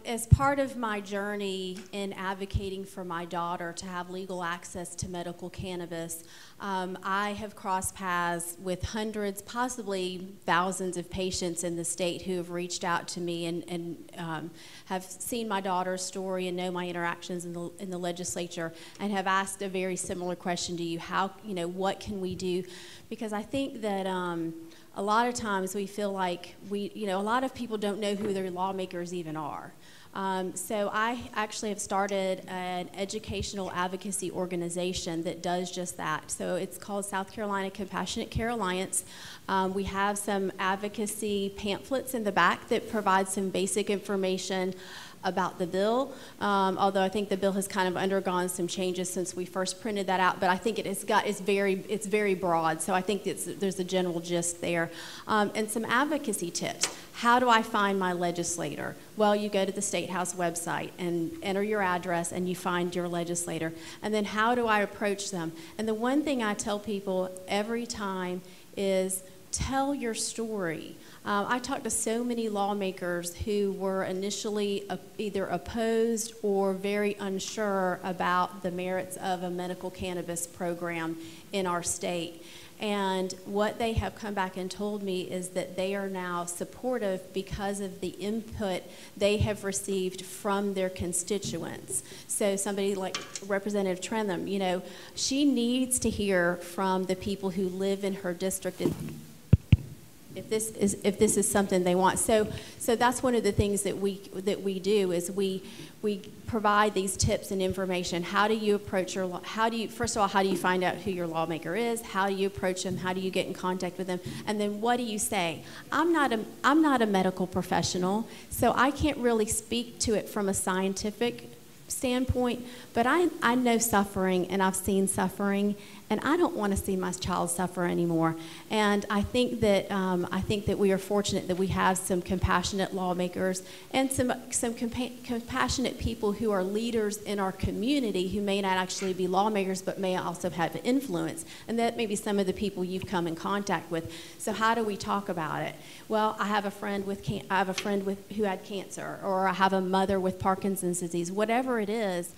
as part of my journey in advocating for my daughter to have legal access to medical cannabis, I have crossed paths with hundreds, possibly thousands of patients in the state who have reached out to me and have seen my daughter's story and know my interactions in the legislature and have asked a very similar question to you. What can we do? Because I think that a lot of times we feel like a lot of people don't know who their lawmakers even are. So I actually have started an educational advocacy organization that does just that. So it's called South Carolina Compassionate Care Alliance. We have some advocacy pamphlets in the back that provide some basic information about the bill, although I think the bill has kind of undergone some changes since we first printed that out, but I think it's very broad, so I think there's a general gist there. And some advocacy tips. How do I find my legislator? Well, you go to the State House website and enter your address and you find your legislator. And then how do I approach them? And the one thing I tell people every time is tell your story. I talked to so many lawmakers who were initially either opposed or very unsure about the merits of a medical cannabis program in our state. And what they have come back and told me is that they are now supportive because of the input they have received from their constituents. So somebody like Representative Trantham, she needs to hear from the people who live in her district if this is something they want. So that's one of the things that we do is we provide these tips and information. How do you approach first of all, how do you find out who your lawmaker is? How do you approach them? How do you get in contact with them? And then what do you say? I'm not a medical professional, so I can't really speak to it from a scientific standpoint, but I know suffering, and I've seen suffering, and I don't want to see my child suffer anymore. And I think that we are fortunate that we have some compassionate lawmakers and some compassionate people who are leaders in our community who may not actually be lawmakers but may also have influence. And that may be some of the people you've come in contact with. So how do we talk about it? Well, I have a friend who had cancer, or I have a mother with Parkinson's disease, whatever it is.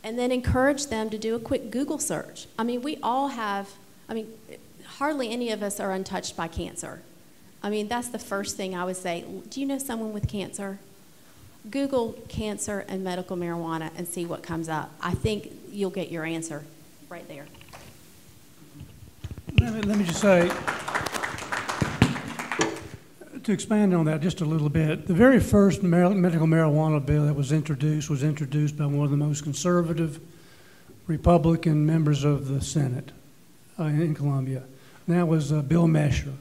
And then encourage them to do a quick Google search. I mean, hardly any of us are untouched by cancer. I mean, that's the first thing I would say. Do you know someone with cancer? Google cancer and medical marijuana and see what comes up. I think you'll get your answer right there. Let me just say, to expand on that just a little bit, the very first medical marijuana bill that was introduced by one of the most conservative Republican members of the Senate in Columbia. And that was Bill Mesher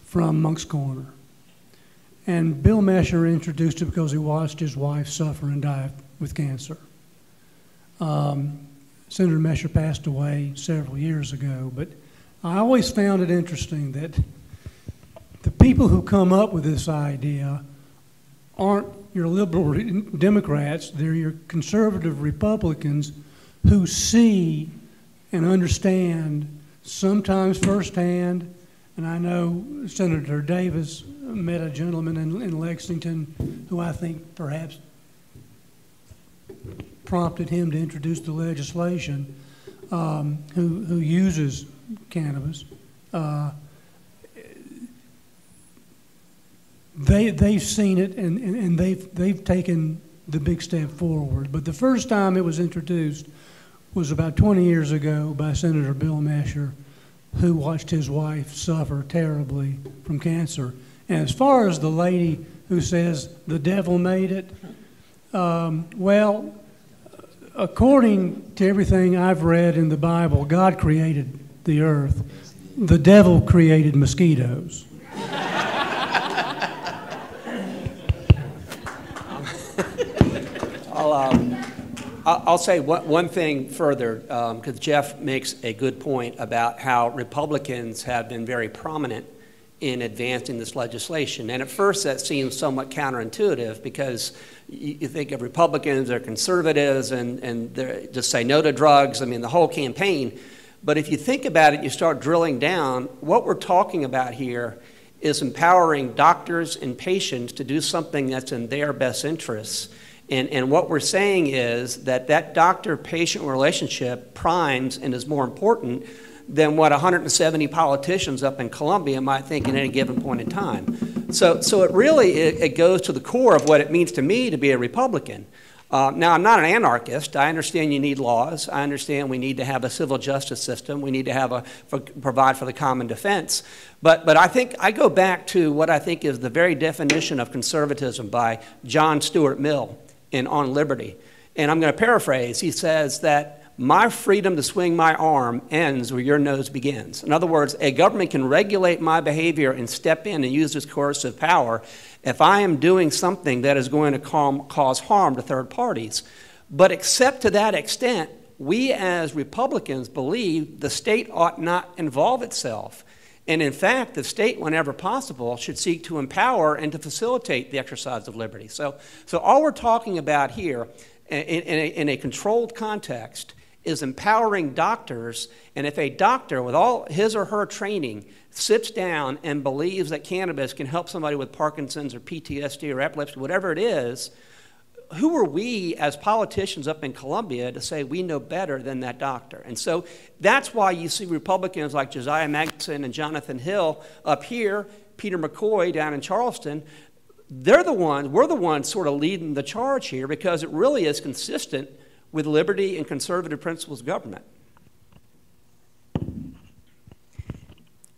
from Moncks Corner. And Bill Mesher introduced it because he watched his wife suffer and die with cancer. Senator Mesher passed away several years ago, but I always found it interesting that the people who come up with this idea aren't your liberal Democrats, they're your conservative Republicans who see and understand, sometimes firsthand, and I know Senator Davis met a gentleman in Lexington who I think perhaps prompted him to introduce the legislation, who uses cannabis. They've seen it and they've taken the big step forward. But the first time it was introduced was about 20 years ago by Senator Bill Mesher, who watched his wife suffer terribly from cancer. And as far as the lady who says the devil made it, well, according to everything I've read in the Bible, God created the earth. The devil created mosquitoes. I'll say one thing further, because Jeff makes a good point about how Republicans have been very prominent in advancing this legislation. And at first that seems somewhat counterintuitive, because you think of Republicans, they're conservatives, and they just say no to drugs, I mean, the whole campaign. But if you think about it, you start drilling down, what we're talking about here is empowering doctors and patients to do something that's in their best interests. And what we're saying is that doctor-patient relationship primes and is more important than what 170 politicians up in Columbia might think at any given point in time. So it really goes to the core of what it means to me to be a Republican. Now, I'm not an anarchist. I understand you need laws. I understand we need to have a civil justice system. We need to provide for the common defense. But I think I go back to what I think is the very definition of conservatism by John Stuart Mill in On Liberty. And I'm going to paraphrase. He says that my freedom to swing my arm ends where your nose begins. In other words, a government can regulate my behavior and step in and use this coercive power if I am doing something that is going to cause harm to third parties. But except to that extent, we as Republicans believe the state ought not involve itself. And in fact, the state, whenever possible, should seek to empower and to facilitate the exercise of liberty. So all we're talking about here in a controlled context is empowering doctors. And if a doctor with all his or her training sits down and believes that cannabis can help somebody with Parkinson's or PTSD or epilepsy, whatever it is, who are we as politicians up in Columbia to say we know better than that doctor? And so that's why you see Republicans like Josiah Magnuson and Jonathan Hill up here, Peter McCoy down in Charleston. We're the ones sort of leading the charge here, because it really is consistent with liberty and conservative principles of government.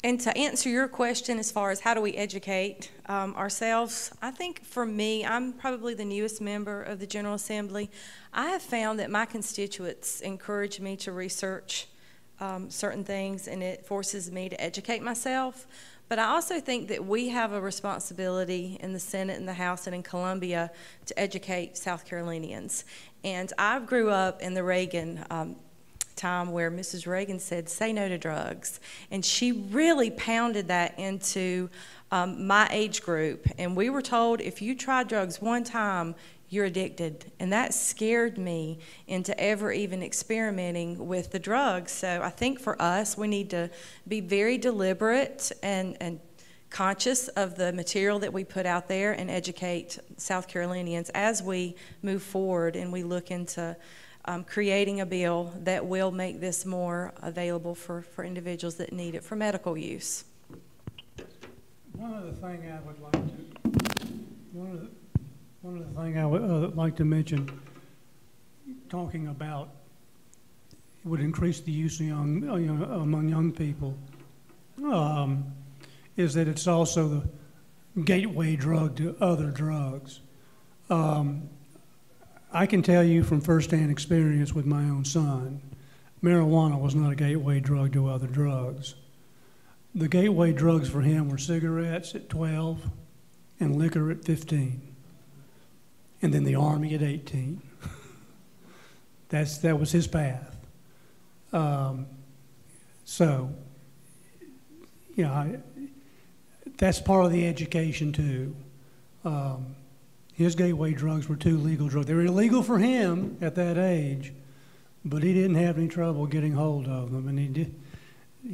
And to answer your question as far as how do we educate ourselves, I think for me, I'm probably the newest member of the General Assembly. I have found that my constituents encourage me to research certain things, and it forces me to educate myself. But I also think that we have a responsibility in the Senate and the House and in Columbia to educate South Carolinians. And I grew up in the Reagan time where Mrs. Reagan said, say no to drugs. And she really pounded that into my age group. And we were told, if you try drugs one time, you're addicted. And that scared me into ever even experimenting with the drugs. So I think for us, we need to be very deliberate and conscious of the material that we put out there and educate South Carolinians as we move forward and we look into creating a bill that will make this more available for individuals that need it for medical use. One other thing I would like to mention, talking about would increase the use among young people, is that it's also the gateway drug to other drugs. I can tell you from firsthand experience with my own son, marijuana was not a gateway drug to other drugs. The gateway drugs for him were cigarettes at 12 and liquor at 15. And then the Army at 18. That was his path. That's part of the education too. His gateway drugs were 2 legal drugs. They were illegal for him at that age, but he didn't have any trouble getting hold of them, and he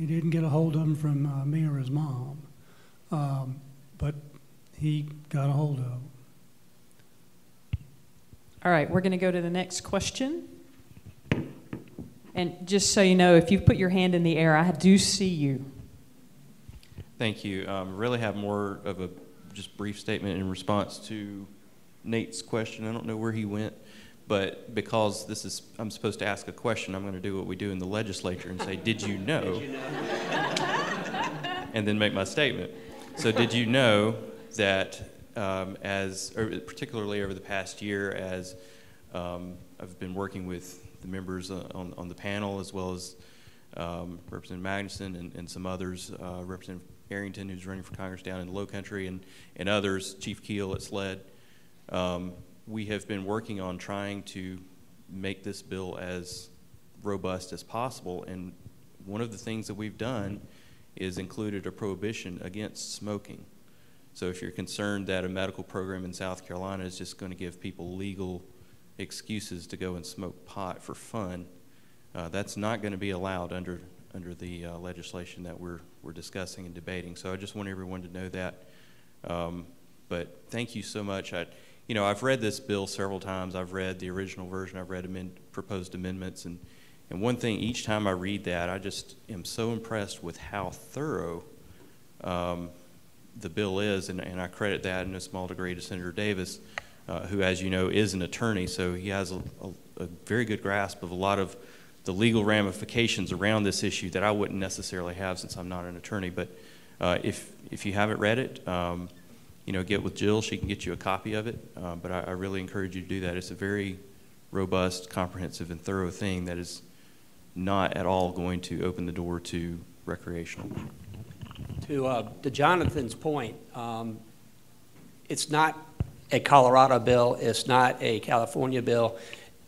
didn't get a hold of them from me or his mom, but he got a hold of them. All right, we're going to go to the next question. And just so you know, if you put your hand in the air, I do see you. Thank you. Really have more of a just brief statement in response to Nate's question. I don't know where he went, but because I'm supposed to ask a question, I'm going to do what we do in the legislature and say, did you know? Did you know? And then make my statement. So did you know that particularly over the past year, as I've been working with the members on the panel, as well as Representative Magnuson and some others, Representative Arrington, who's running for Congress down in the Low Country, and others, Chief Keel at SLED, we have been working on trying to make this bill as robust as possible. And one of the things that we've done is included a prohibition against smoking. So if you're concerned that a medical program in South Carolina is just going to give people legal excuses to go and smoke pot for fun, that's not going to be allowed under the legislation that we're discussing and debating. So I just want everyone to know that. But thank you so much. I've read this bill several times. I've read the original version. I've read proposed amendments. And one thing, each time I read that, I just am so impressed with how thorough the bill is. And I credit that in a small degree to Senator Davis, who, as you know, is an attorney. So he has a very good grasp of a lot of the legal ramifications around this issue that I wouldn't necessarily have since I'm not an attorney. But if you haven't read it, get with Jill. She can get you a copy of it. But I really encourage you to do that. It's a very robust, comprehensive, and thorough thing that is not at all going to open the door to recreational. To Jonathan's point, it's not a Colorado bill. It's not a California bill.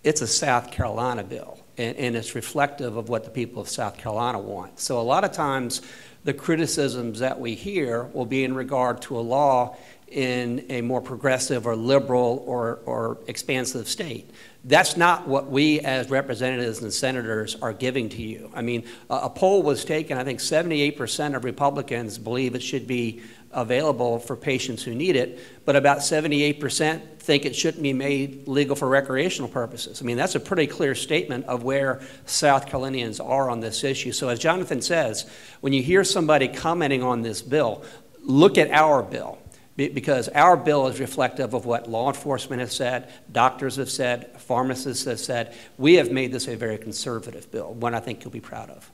It's a South Carolina bill. And it's reflective of what the people of South Carolina want. So a lot of times the criticisms that we hear will be in regard to a law in a more progressive or liberal or expansive state. That's not what we as representatives and senators are giving to you. I mean, a poll was taken, I think 78% of Republicans believe it should be available for patients who need it, but about 78% think it shouldn't be made legal for recreational purposes. I mean, that's a pretty clear statement of where South Carolinians are on this issue. So as Jonathan says, when you hear somebody commenting on this bill, look at our bill, because our bill is reflective of what law enforcement has said, doctors have said, pharmacists have said. We have made this a very conservative bill, one I think you'll be proud of.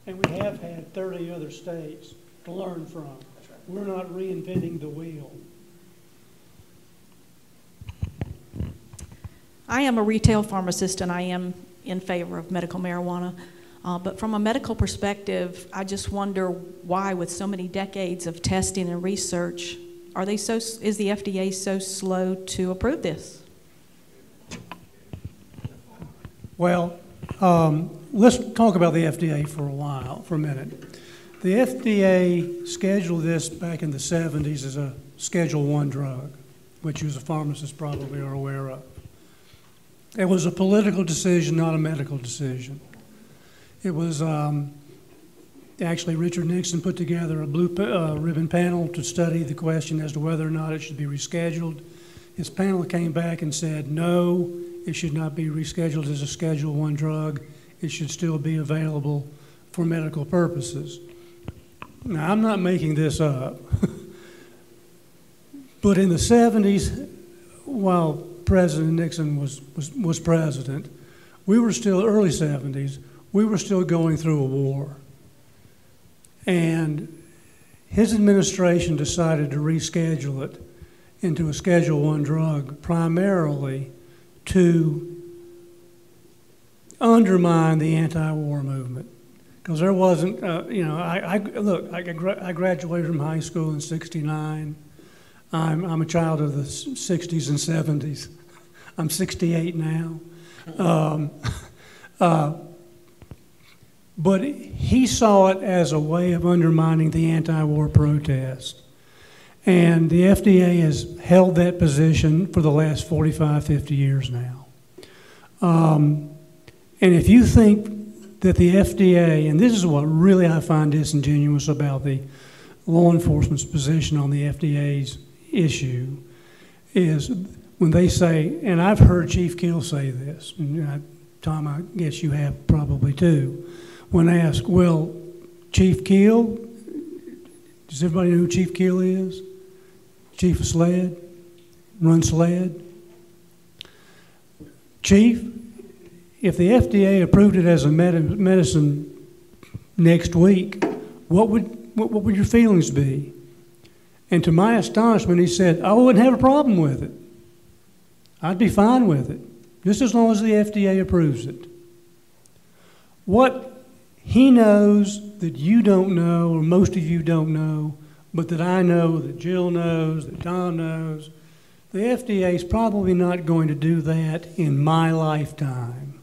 And we have had 30 other states to learn from. That's right. We're not reinventing the wheel. I am a retail pharmacist, and I am in favor of medical marijuana. But from a medical perspective, I just wonder why, with so many decades of testing and research, is the FDA so slow to approve this? Well, let's talk about the FDA for a minute. The FDA scheduled this back in the 70s as a Schedule I drug, which you as a pharmacist probably are aware of. It was a political decision, not a medical decision. It was actually Richard Nixon put together a blue ribbon panel to study the question as to whether or not it should be rescheduled. His panel came back and said, no, it should not be rescheduled as a Schedule I drug. It should still be available for medical purposes. Now, I'm not making this up, but in the 70s, while President Nixon was president, we were still, early 70s, we were still going through a war. And his administration decided to reschedule it into a Schedule I drug primarily to undermine the anti-war movement. Because there wasn't, I graduated from high school in '69. I'm a child of the 60s and 70s. I'm 68 now. But he saw it as a way of undermining the anti-war protest. And the FDA has held that position for the last 45, 50 years now. And if you think that the FDA, and this is what really I find disingenuous about the law enforcement's position on the FDA's issue, is when they say, and I've heard Chief Keel say this, and Tom, I guess you have probably too, when asked, well, Chief Keel, does everybody know who Chief Keel is? Chief of SLED, run SLED. Chief, if the FDA approved it as a medicine next week, what would your feelings be? And to my astonishment, he said, I wouldn't have a problem with it. I'd be fine with it, just as long as the FDA approves it. What he knows that you don't know, or most of you don't know, but that I know, that Jill knows, that Tom knows, the FDA is probably not going to do that in my lifetime.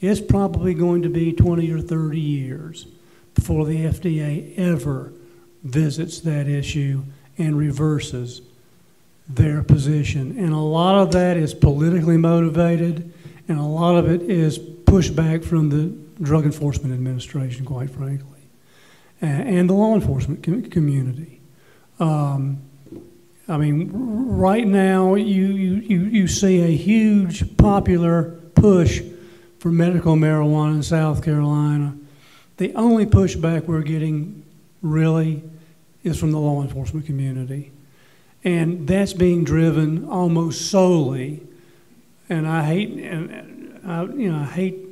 It's probably going to be 20 or 30 years before the FDA ever visits that issue and reverses their position. And a lot of that is politically motivated, and a lot of it is pushback from the Drug Enforcement Administration, quite frankly, and the law enforcement community. I mean, right now you see a huge popular push for medical marijuana in South Carolina. The only pushback we're getting really is from the law enforcement community. And that's being driven almost solely, and I hate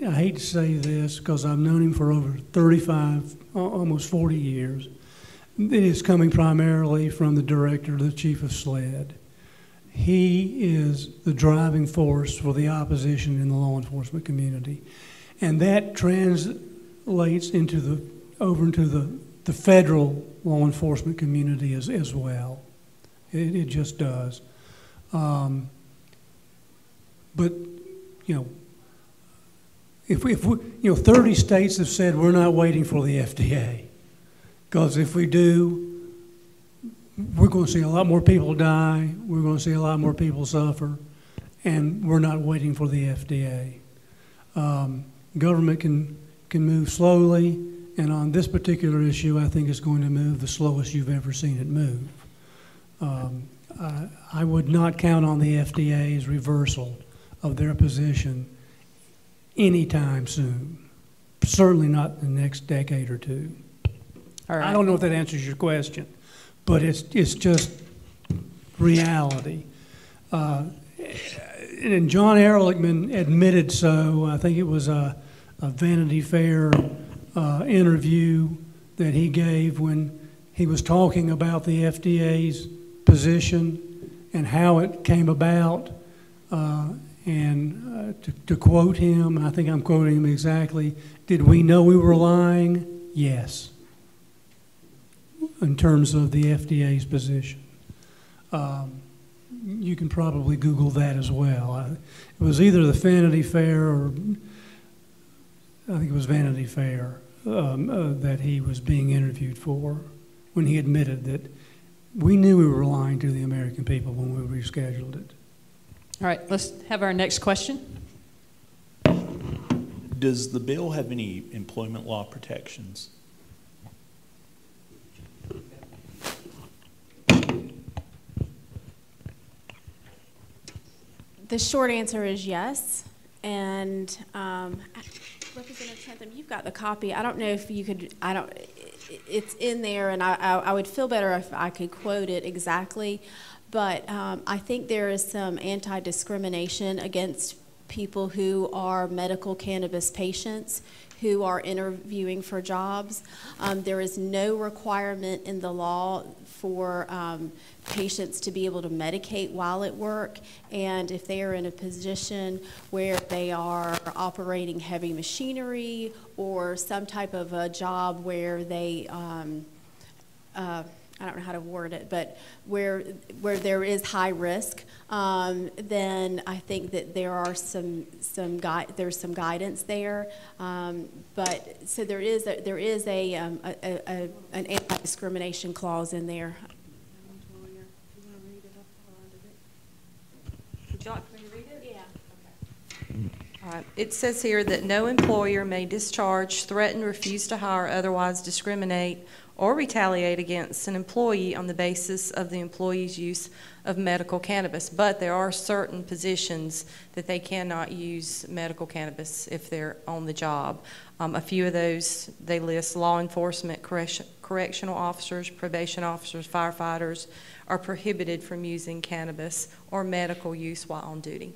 to say this because I've known him for over 35, almost 40 years. It is coming primarily from the director, the chief of SLED. He is the driving force for the opposition in the law enforcement community. And that translates into the federal law enforcement community as well. It just does. But, you know, if we, 30 states have said we're not waiting for the FDA, because if we do, we're going to see a lot more people die, we're going to see a lot more people suffer, and we're not waiting for the FDA. Government can move slowly, and on this particular issue, I think it's going to move the slowest you've ever seen it move. I would not count on the FDA's reversal of their position anytime soon. Certainly not in the next decade or two. All right. I don't know if that answers your question, but it's just reality. And John Ehrlichman admitted so. I think it was a Vanity Fair interview that he gave when he was talking about the FDA's position and how it came about. And to quote him, I think I'm quoting him exactly, did we know we were lying? Yes, in terms of the FDA's position. You can probably Google that as well. It was either the Vanity Fair or I think it was Vanity Fair that he was being interviewed for when he admitted that we knew we were lying to the American people when we rescheduled it. All right, let's have our next question. Does the bill have any employment law protections? The short answer is yes. And Representative Trantham, you've got the copy. I don't know if you could, it's in there, and I would feel better if I could quote it exactly. But I think there is some anti-discrimination against people who are medical cannabis patients who are interviewing for jobs. There is no requirement in the law for patients to be able to medicate while at work, and if they are in a position where they are operating heavy machinery or some type of a job where they I don't know how to word it, but where there is high risk, then I think that there are there's some guidance there. But so there is an anti-discrimination clause in there. Would you like me to read it? Yeah. Okay. All right. It says here that no employer may discharge, threaten, refuse to hire, otherwise discriminate, or retaliate against an employee on the basis of the employee's use of medical cannabis. But there are certain positions that they cannot use medical cannabis if they're on the job. A few of those, they list law enforcement, correctional officers, probation officers, firefighters are prohibited from using cannabis or medical use while on duty.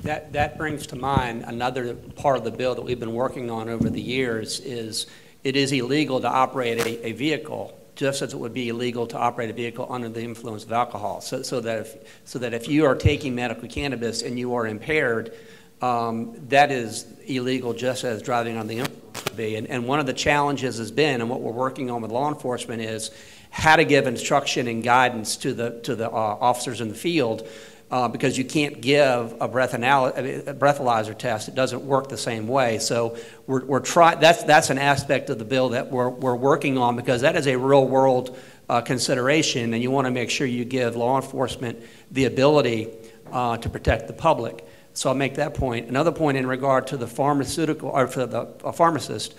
That brings to mind another part of the bill that we've been working on over the years is it is illegal to operate a vehicle, just as it would be illegal to operate a vehicle under the influence of alcohol. So that if you are taking medical cannabis and you are impaired, that is illegal just as driving on the influence would be. And one of the challenges has been, and what we're working on with law enforcement, is how to give instruction and guidance to the officers in the field. Because you can't give a breathalyzer test. It doesn't work the same way. So we're trying. That's an aspect of the bill that we're working on, because that is a real world consideration, and you want to make sure you give law enforcement the ability to protect the public. So I'll make that point. Another point in regard to the pharmaceutical or for the pharmacist.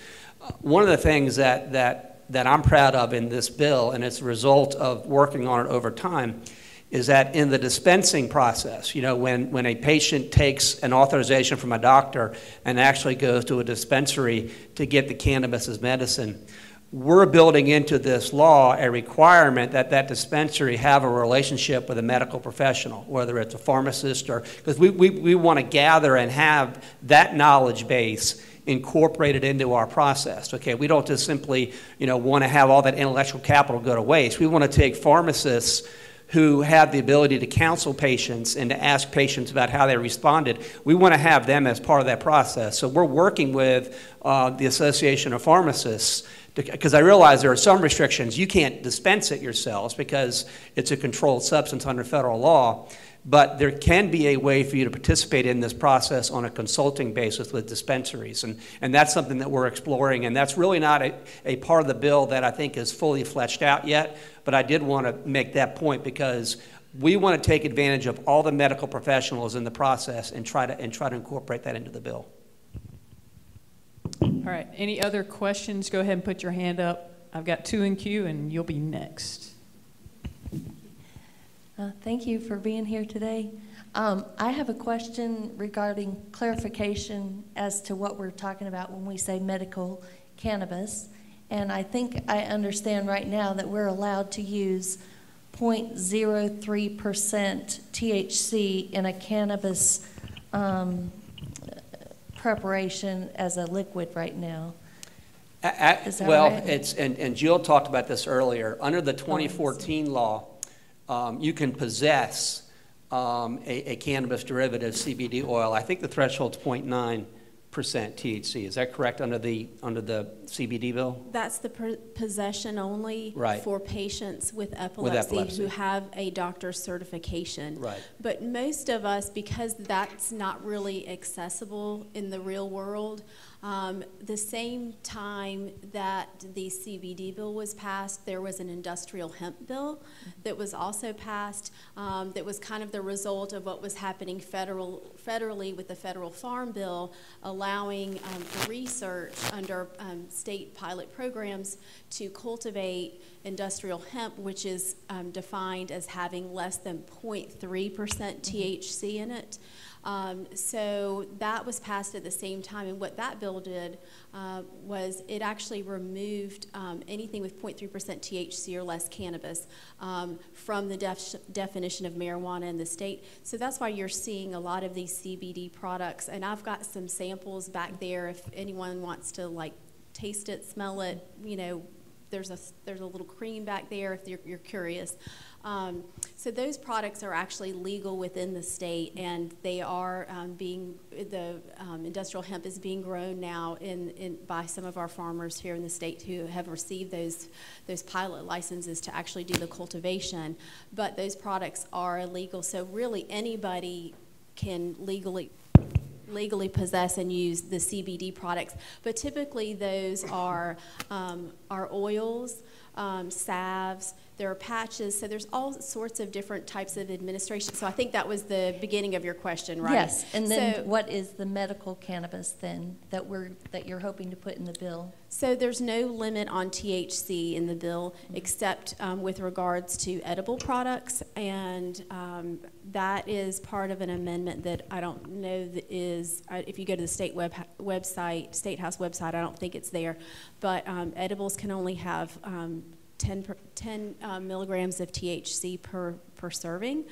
One of the things that I'm proud of in this bill, and it's a result of working on it over time, is that in the dispensing process, you know, when a patient takes an authorization from a doctor and actually goes to a dispensary to get the cannabis as medicine, we're building into this law a requirement that that dispensary have a relationship with a medical professional, whether it's a pharmacist or, because we want to gather and have that knowledge base incorporated into our process. Okay, we don't just simply, you know, want to have all that intellectual capital go to waste. We want to take pharmacists who have the ability to counsel patients and to ask patients about how they responded. We want to have them as part of that process. So we're working with the Association of Pharmacists, because I realize there are some restrictions. You can't dispense it yourselves because it's a controlled substance under federal law. But there can be a way for you to participate in this process on a consulting basis with dispensaries. And that's something that we're exploring. And that's really not a part of the bill that I think is fully fleshed out yet. But I did want to make that point because we want to take advantage of all the medical professionals in the process and try to incorporate that into the bill. All right. Any other questions? Go ahead and put your hand up. I've got 2 in queue, and you'll be next. Thank you for being here today. I have a question regarding clarification as to what we're talking about when we say medical cannabis. And I think I understand right now that we're allowed to use 0.03% THC in a cannabis preparation as a liquid right now. Is that well, right? and Jill talked about this earlier. Under the 2014 law, you can possess a cannabis derivative, CBD oil. I think the threshold's 0.9% THC. Is that correct under the CBD bill? That's the possession only for patients with epilepsy who have a doctor's certification. Right. But most of us, because that's not really accessible in the real world, the same time that the CBD bill was passed, there was an industrial hemp bill that was also passed that was kind of the result of what was happening federally with the federal farm bill, allowing research under state pilot programs to cultivate industrial hemp, which is defined as having less than 0.3% THC in it. So that was passed at the same time, and what that bill did was it actually removed anything with 0.3% THC or less cannabis from the definition of marijuana in the state. So that's why you're seeing a lot of these CBD products, and I've got some samples back there if anyone wants to like taste it, smell it. You know, there's a little cream back there if you're curious. So those products are actually legal within the state, and they are industrial hemp is being grown now by some of our farmers here in the state who have received those pilot licenses to actually do the cultivation. But those products are illegal, so really anybody can legally possess and use the CBD products. But typically those are oils, salves, there are patches, so there's all sorts of different types of administration. So I think that was the beginning of your question, right? Yes, and then what is the medical cannabis then that you're hoping to put in the bill? So there's no limit on THC in the bill except with regards to edible products, and that is part of an amendment that I don't know that is, if you go to the state website, State House website, I don't think it's there, but edibles can only have 10 milligrams of THC per serving,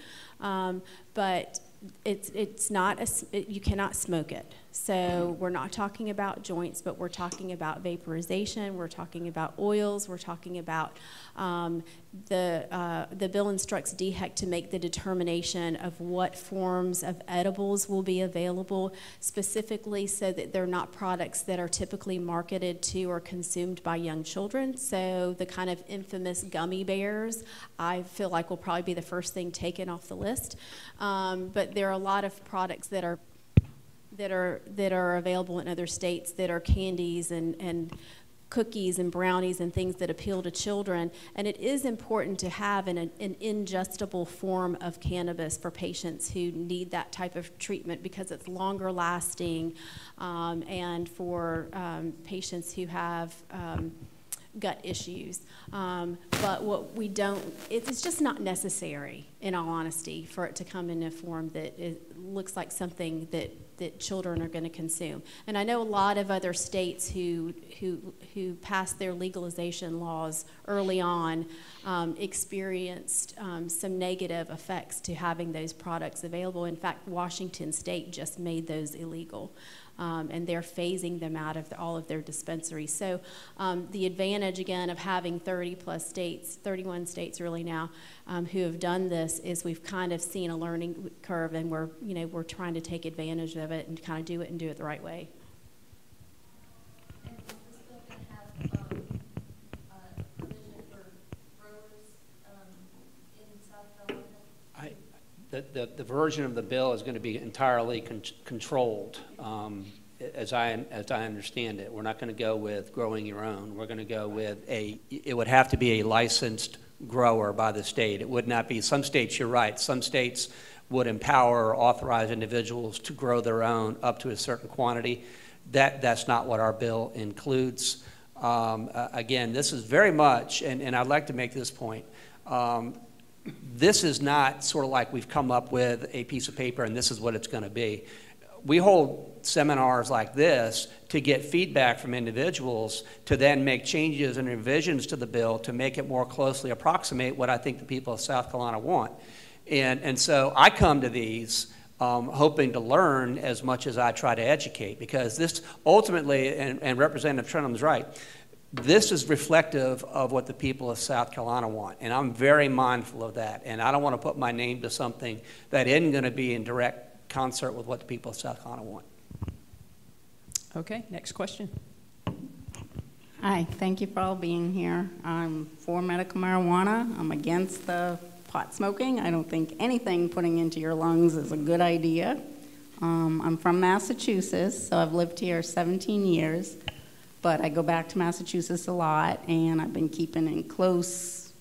but it's not you cannot smoke it. So we're not talking about joints, but we're talking about vaporization. We're talking about oils. We're talking about the bill instructs DHEC to make the determination of what forms of edibles will be available, specifically so that they're not products that are typically marketed to or consumed by young children. So the kind of infamous gummy bears, I feel like will probably be the first thing taken off the list. But there are a lot of products that are available in other states that are candies and cookies and brownies and things that appeal to children. And it is important to have an ingestible form of cannabis for patients who need that type of treatment because it's longer lasting, and for patients who have gut issues. But what we don't, it's just not necessary, in all honesty, for it to come in a form that looks like something that children are going to consume. And I know a lot of other states who passed their legalization laws early on experienced some negative effects to having those products available. In fact, Washington State just made those illegal. And they're phasing them out of all of their dispensaries. So the advantage, again, of having 30-plus states, 31 states really now, who have done this is we've kind of seen a learning curve, and we're trying to take advantage of it and kind of do it the right way. And is this bill going to have provision for growers in South Carolina? The version of the bill is going to be entirely controlled, as I understand it. We're not going to go with growing your own. We're going to go with it would have to be a licensed grower by the state. It would not be, some states, you're right, some states would empower or authorize individuals to grow their own up to a certain quantity. That's not what our bill includes. Again, this is very much, and I'd like to make this point, this is not sort of like we've come up with a piece of paper and this is what it's going to be. We hold seminars like this to get feedback from individuals to then make changes and revisions to the bill to make it more closely approximate what I think the people of South Carolina want. And so I come to these hoping to learn as much as I try to educate, because this ultimately, and Representative Trentham's right, this is reflective of what the people of South Carolina want, and I'm very mindful of that, and I don't want to put my name to something that isn't going to be in direct concert with what the people of South Carolina want. Okay, next question. Hi, thank you for all being here. I'm for medical marijuana. I'm against the pot smoking. I don't think anything putting into your lungs is a good idea. I'm from Massachusetts, so I've lived here 17 years, but I go back to Massachusetts a lot, and I've been keeping in close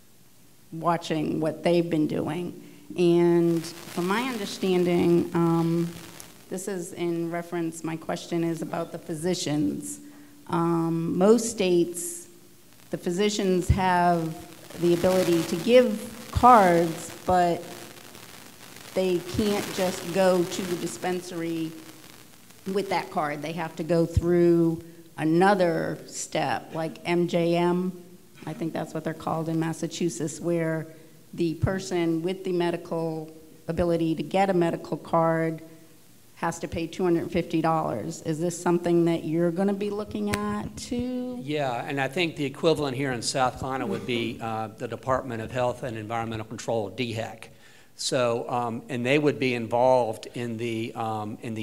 watching what they've been doing. And from my understanding, this is in reference, my question is about the physicians. Most states, the physicians have the ability to give cards, but they can't just go to the dispensary with that card. They have to go through another step, like MJM, I think that's what they're called in Massachusetts, where the person with the medical ability to get a medical card has to pay $250. Is this something that you're going to be looking at too? Yeah, and I think the equivalent here in South Carolina would be the Department of Health and Environmental Control, DHEC. So, and they would be involved in the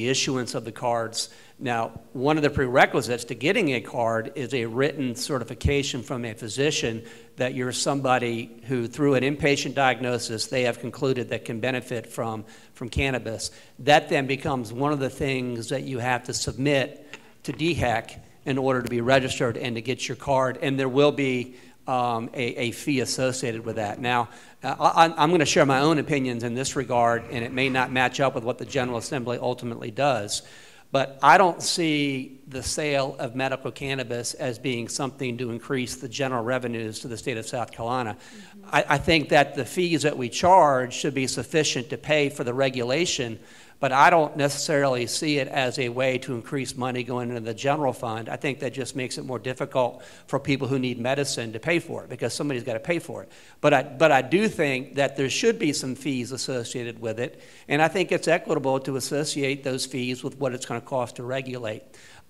issuance of the cards. Now, one of the prerequisites to getting a card is a written certification from a physician that you're somebody who, through an inpatient diagnosis, they have concluded that can benefit from cannabis. That then becomes one of the things that you have to submit to DHEC in order to be registered and to get your card, and there will be a fee associated with that. Now, I'm going to share my own opinions in this regard, and it may not match up with what the General Assembly ultimately does, but I don't see the sale of medical cannabis as being something to increase the general revenues to the state of South Carolina. I think that the fees that we charge should be sufficient to pay for the regulation, but I don't necessarily see it as a way to increase money going into the general fund. I think that just makes it more difficult for people who need medicine to pay for it, because somebody's got to pay for it. But I do think that there should be some fees associated with it, and I think it's equitable to associate those fees with what it's going to cost to regulate.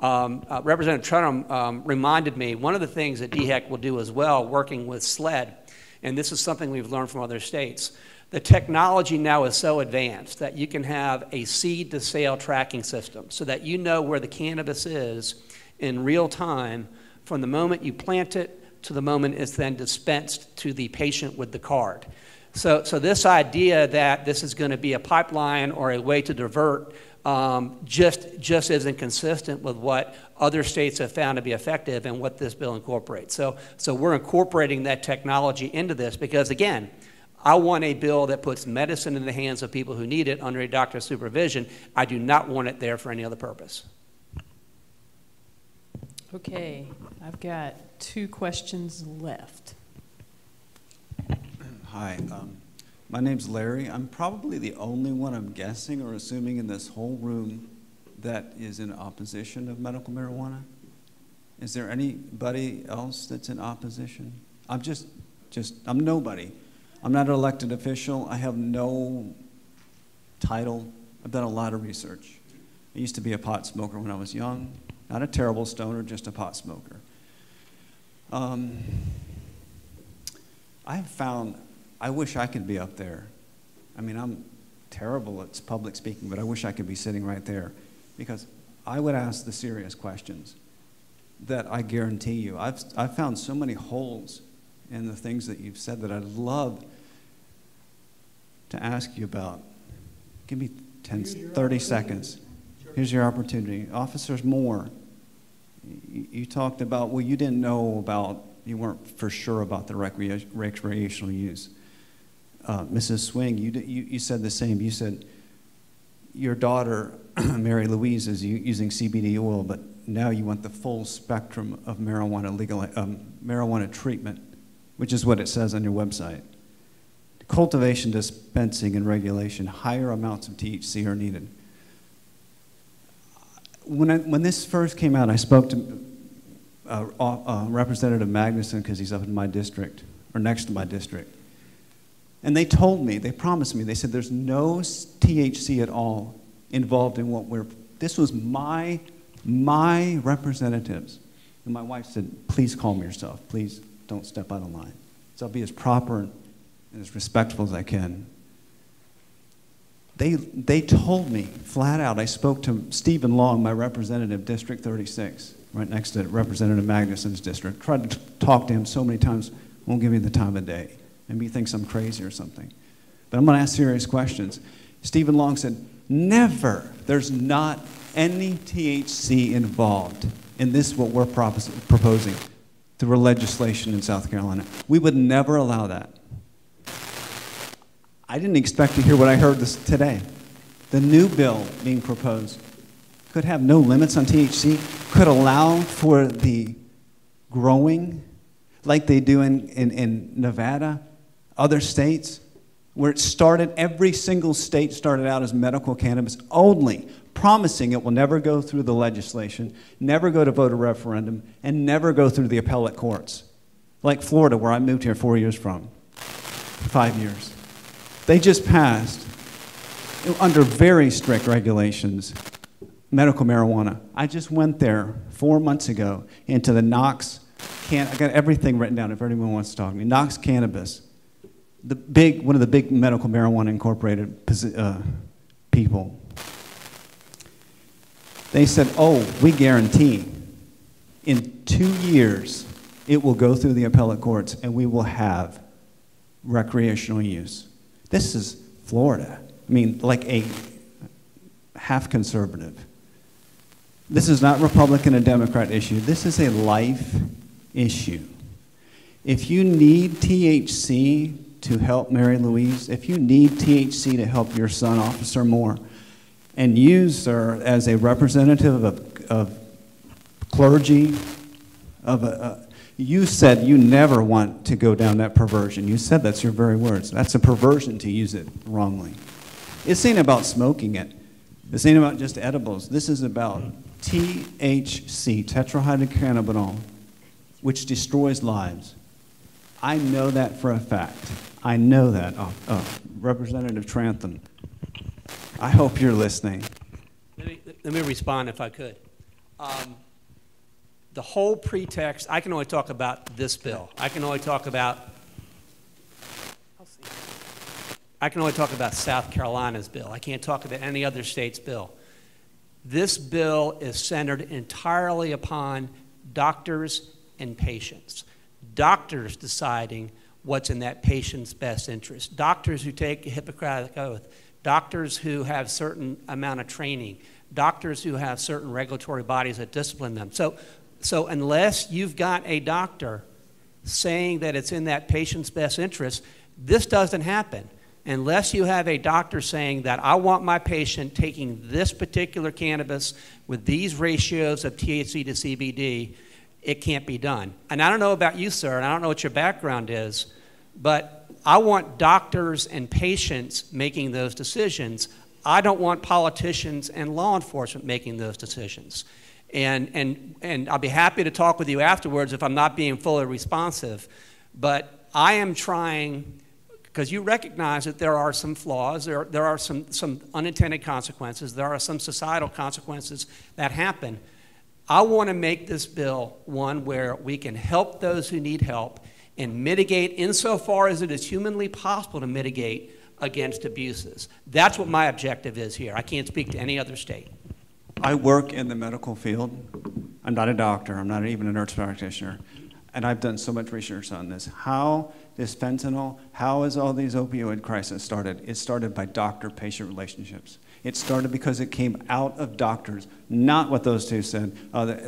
Representative Trantham reminded me, one of the things that DHEC will do as well, working with SLED, and this is something we've learned from other states, the technology now is so advanced that you can have a seed-to-sale tracking system so that you know where the cannabis is in real time from the moment you plant it to the moment it's then dispensed to the patient with the card. So this idea that this is going to be a pipeline or a way to divert just isn't consistent with what other states have found to be effective and what this bill incorporates. So we're incorporating that technology into this because, again, I want a bill that puts medicine in the hands of people who need it under a doctor's supervision. I do not want it there for any other purpose. Okay, I've got 2 questions left. Hi, my name's Larry. I'm probably the only one, I'm guessing or assuming, in this whole room that is in opposition of medical marijuana. Is there anybody else that's in opposition? I'm I'm nobody. I'm not an elected official. I have no title. I've done a lot of research. I used to be a pot smoker when I was young. Not a terrible stoner, just a pot smoker. I've found, I wish I could be up there. I mean, I'm terrible at public speaking, but I wish I could be sitting right there because I would ask the serious questions that I guarantee you. I've found so many holes in the things that you've said that I'd love to ask you about. Give me 30 seconds. Here's your opportunity. Officers Moore, you talked about, well, you didn't know about, you weren't for sure about the recreational use. Mrs. Swing, you said the same. You said your daughter, Mary Louise, is using CBD oil, but now you want the full spectrum of marijuana treatment, which is what it says on your website. Cultivation, dispensing, and regulation, higher amounts of THC are needed. When this first came out, I spoke to Representative Magnuson because he's up in my district, or next to my district. And they told me, they promised me, they said there's no THC at all involved in what this was my representatives And my wife said, please calm yourself. Please don't step out of line. So I'll be as proper and as respectful as I can. They told me flat out, I spoke to Stephen Long, my representative, District 36, right next to Representative Magnuson's district. Tried to talk to him so many times, won't give me the time of day. Maybe he thinks I'm crazy or something. But I'm going to ask serious questions. Stephen Long said, never, there's not any THC involved in this, what we're proposing through legislation in South Carolina. We would never allow that. I didn't expect to hear what I heard today. The new bill being proposed could have no limits on THC, could allow for the growing, like they do in Nevada, other states, where it started, every single state started out as medical cannabis only, promising it will never go through the legislation, never go to voter referendum, and never go through the appellate courts. Like Florida, where I moved here 4 years from, 5 years. They just passed, under very strict regulations, medical marijuana. I just went there 4 months ago into the Knox, I got everything written down if anyone wants to talk to me. Knox Cannabis, one of the big medical marijuana incorporated people. They said, oh, we guarantee in 2 years it will go through the appellate courts and we will have recreational use. This is Florida. I mean, like a half conservative. This is not Republican and Democrat issue. This is a life issue. If you need THC to help Mary Louise, if you need THC to help your son, Officer Moore, and you, sir, as a representative of clergy, you said you never want to go down that perversion. You said that's your very words. That's a perversion to use it wrongly. This ain't about smoking it. This ain't about just edibles. This is about THC, tetrahydrocannabinol, which destroys lives. I know that for a fact. I know that. Representative Trantham, I hope you're listening. Let me respond if I could. The whole pretext, I can only talk about this bill. I can only talk about South Carolina's bill. I can't talk about any other state's bill. This bill is centered entirely upon doctors and patients. Doctors deciding what's in that patient's best interest. Doctors who take a Hippocratic oath. Doctors who have certain amount of training. Doctors who have certain regulatory bodies that discipline them. So unless you've got a doctor saying that it's in that patient's best interest, this doesn't happen. Unless you have a doctor saying that I want my patient taking this particular cannabis with these ratios of THC to CBD, it can't be done. And I don't know about you, sir, and I don't know what your background is, but I want doctors and patients making those decisions. I don't want politicians and law enforcement making those decisions. And I'll be happy to talk with you afterwards if I'm not being fully responsive. But I am trying, because you recognize that there are some flaws, there are some unintended consequences, there are some societal consequences that happen. I want to make this bill one where we can help those who need help and mitigate insofar as it is humanly possible to mitigate against abuses. That's what my objective is here. I can't speak to any other state. I work in the medical field. I'm not a doctor. I'm not even a nurse practitioner. And I've done so much research on this. How this fentanyl, how is all these opioid crises started? It started by doctor-patient relationships. It started because it came out of doctors, not what those two said. The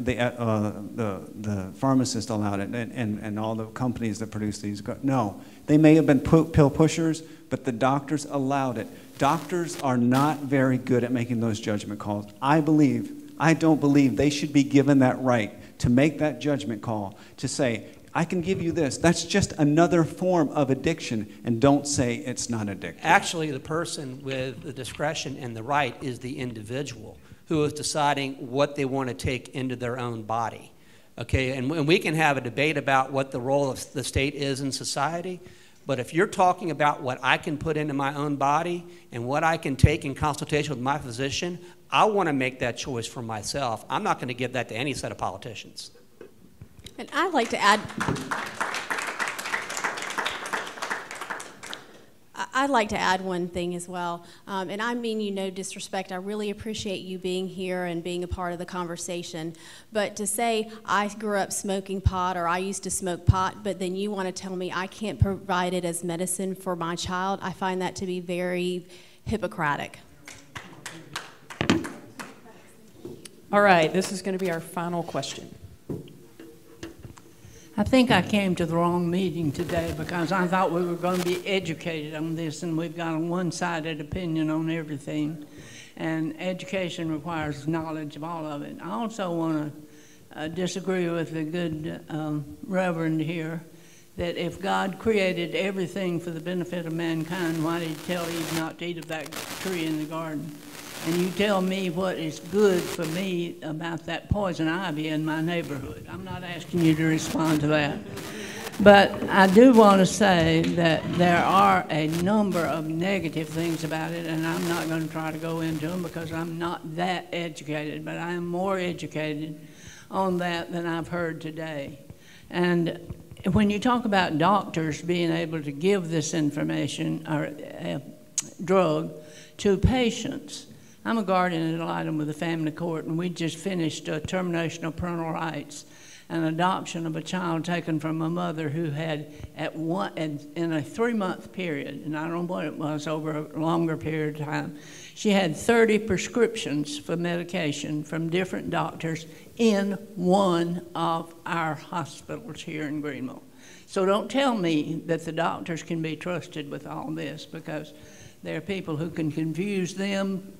pharmacist allowed it, and all the companies that produce these. No, they may have been pill pushers, but the doctors allowed it. Doctors are not very good at making those judgment calls. I don't believe they should be given that right to make that judgment call, to say, I can give you this. That's just another form of addiction, and don't say it's not addictive. Actually, the person with the discretion and the right is the individual who is deciding what they want to take into their own body. Okay, and we can have a debate about what the role of the state is in society, but if you're talking about what I can put into my own body and what I can take in consultation with my physician, I want to make that choice for myself. I'm not going to give that to any set of politicians. And I'd like to add, one thing as well. And I mean you no disrespect. I really appreciate you being here and being a part of the conversation. But to say I grew up smoking pot or I used to smoke pot, but then you want to tell me I can't provide it as medicine for my child, I find that to be very Hippocratic. All right, this is going to be our final question. I think I came to the wrong meeting today because I thought we were going to be educated on this, and we've got a one-sided opinion on everything. And education requires knowledge of all of it. I also want to disagree with the good reverend here that if God created everything for the benefit of mankind, why did he tell Eve not to eat of that tree in the garden? And you tell me what is good for me about that poison ivy in my neighborhood. I'm not asking you to respond to that. But I do want to say that there are a number of negative things about it, and I'm not going to try to go into them because I'm not that educated, but I am more educated on that than I've heard today. And when you talk about doctors being able to give this information or drug to patients, I'm a guardian ad litem with the family court, and we just finished a termination of parental rights and adoption of a child taken from a mother who had in a 3-month period, and I don't know what it was, over a longer period of time, she had 30 prescriptions for medication from different doctors in one of our hospitals here in Greenville. So don't tell me that the doctors can be trusted with all this, because there are people who can confuse them,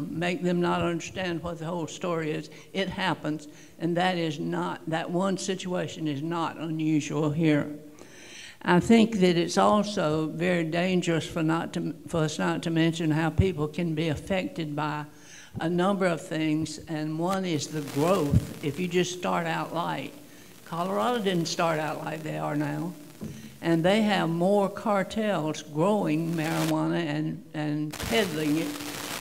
make them not understand what the whole story is. It happens, and that one situation is not unusual here. I think that it's also very dangerous for us not to mention how people can be affected by a number of things, and one is the growth. If you just start out light, Colorado didn't start out like they are now, and they have more cartels growing marijuana and peddling it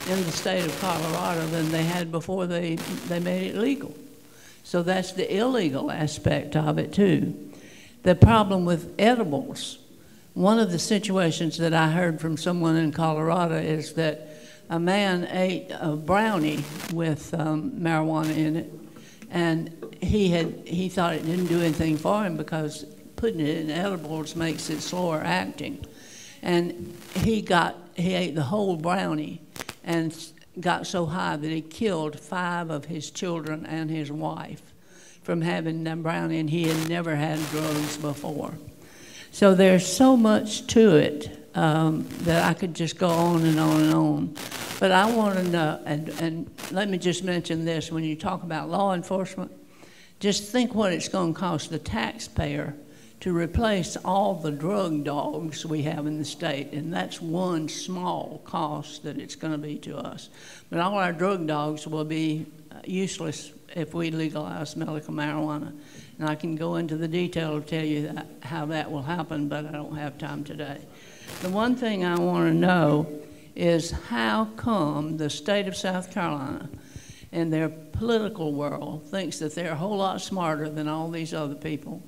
in the state of Colorado than they had before they made it legal. So that's the illegal aspect of it too. The problem with edibles, one of the situations that I heard from someone in Colorado is that a man ate a brownie with marijuana in it, and he thought it didn't do anything for him because putting it in edibles makes it slower acting. And he ate the whole brownie and got so high that he killed 5 of his children and his wife from having that brownie, and he had never had drugs before. So there's so much to it that I could just go on and on and on. But I want to know, and let me just mention this, when you talk about law enforcement, just think what it's going to cost the taxpayer to replace all the drug dogs we have in the state, and that's one small cost that it's going to be to us. But all our drug dogs will be useless if we legalize medical marijuana. And I can go into the detail to tell you how that will happen, but I don't have time today. The one thing I want to know is how come the state of South Carolina and their political world thinks that they're a whole lot smarter than all these other people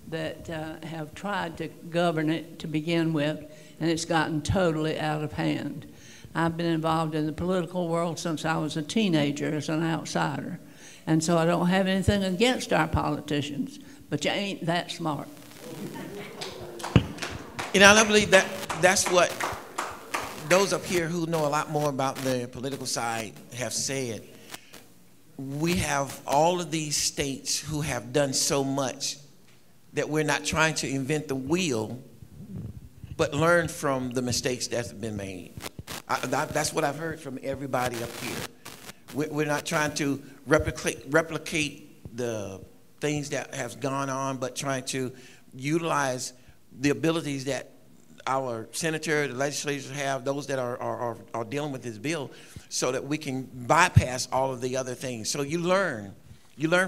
that have tried to govern it to begin with, and it's gotten totally out of hand. I've been involved in the political world since I was a teenager as an outsider, and so I don't have anything against our politicians, but you ain't that smart. And I believe that's what those up here who know a lot more about the political side have said. We have all of these states who have done so much that we're not trying to invent the wheel, but learn from the mistakes that have been made. That's what I've heard from everybody up here. We're not trying to replicate the things that have gone on, but trying to utilize the abilities that our senator, the legislators have, those that are dealing with this bill, so that we can bypass all of the other things. So you learn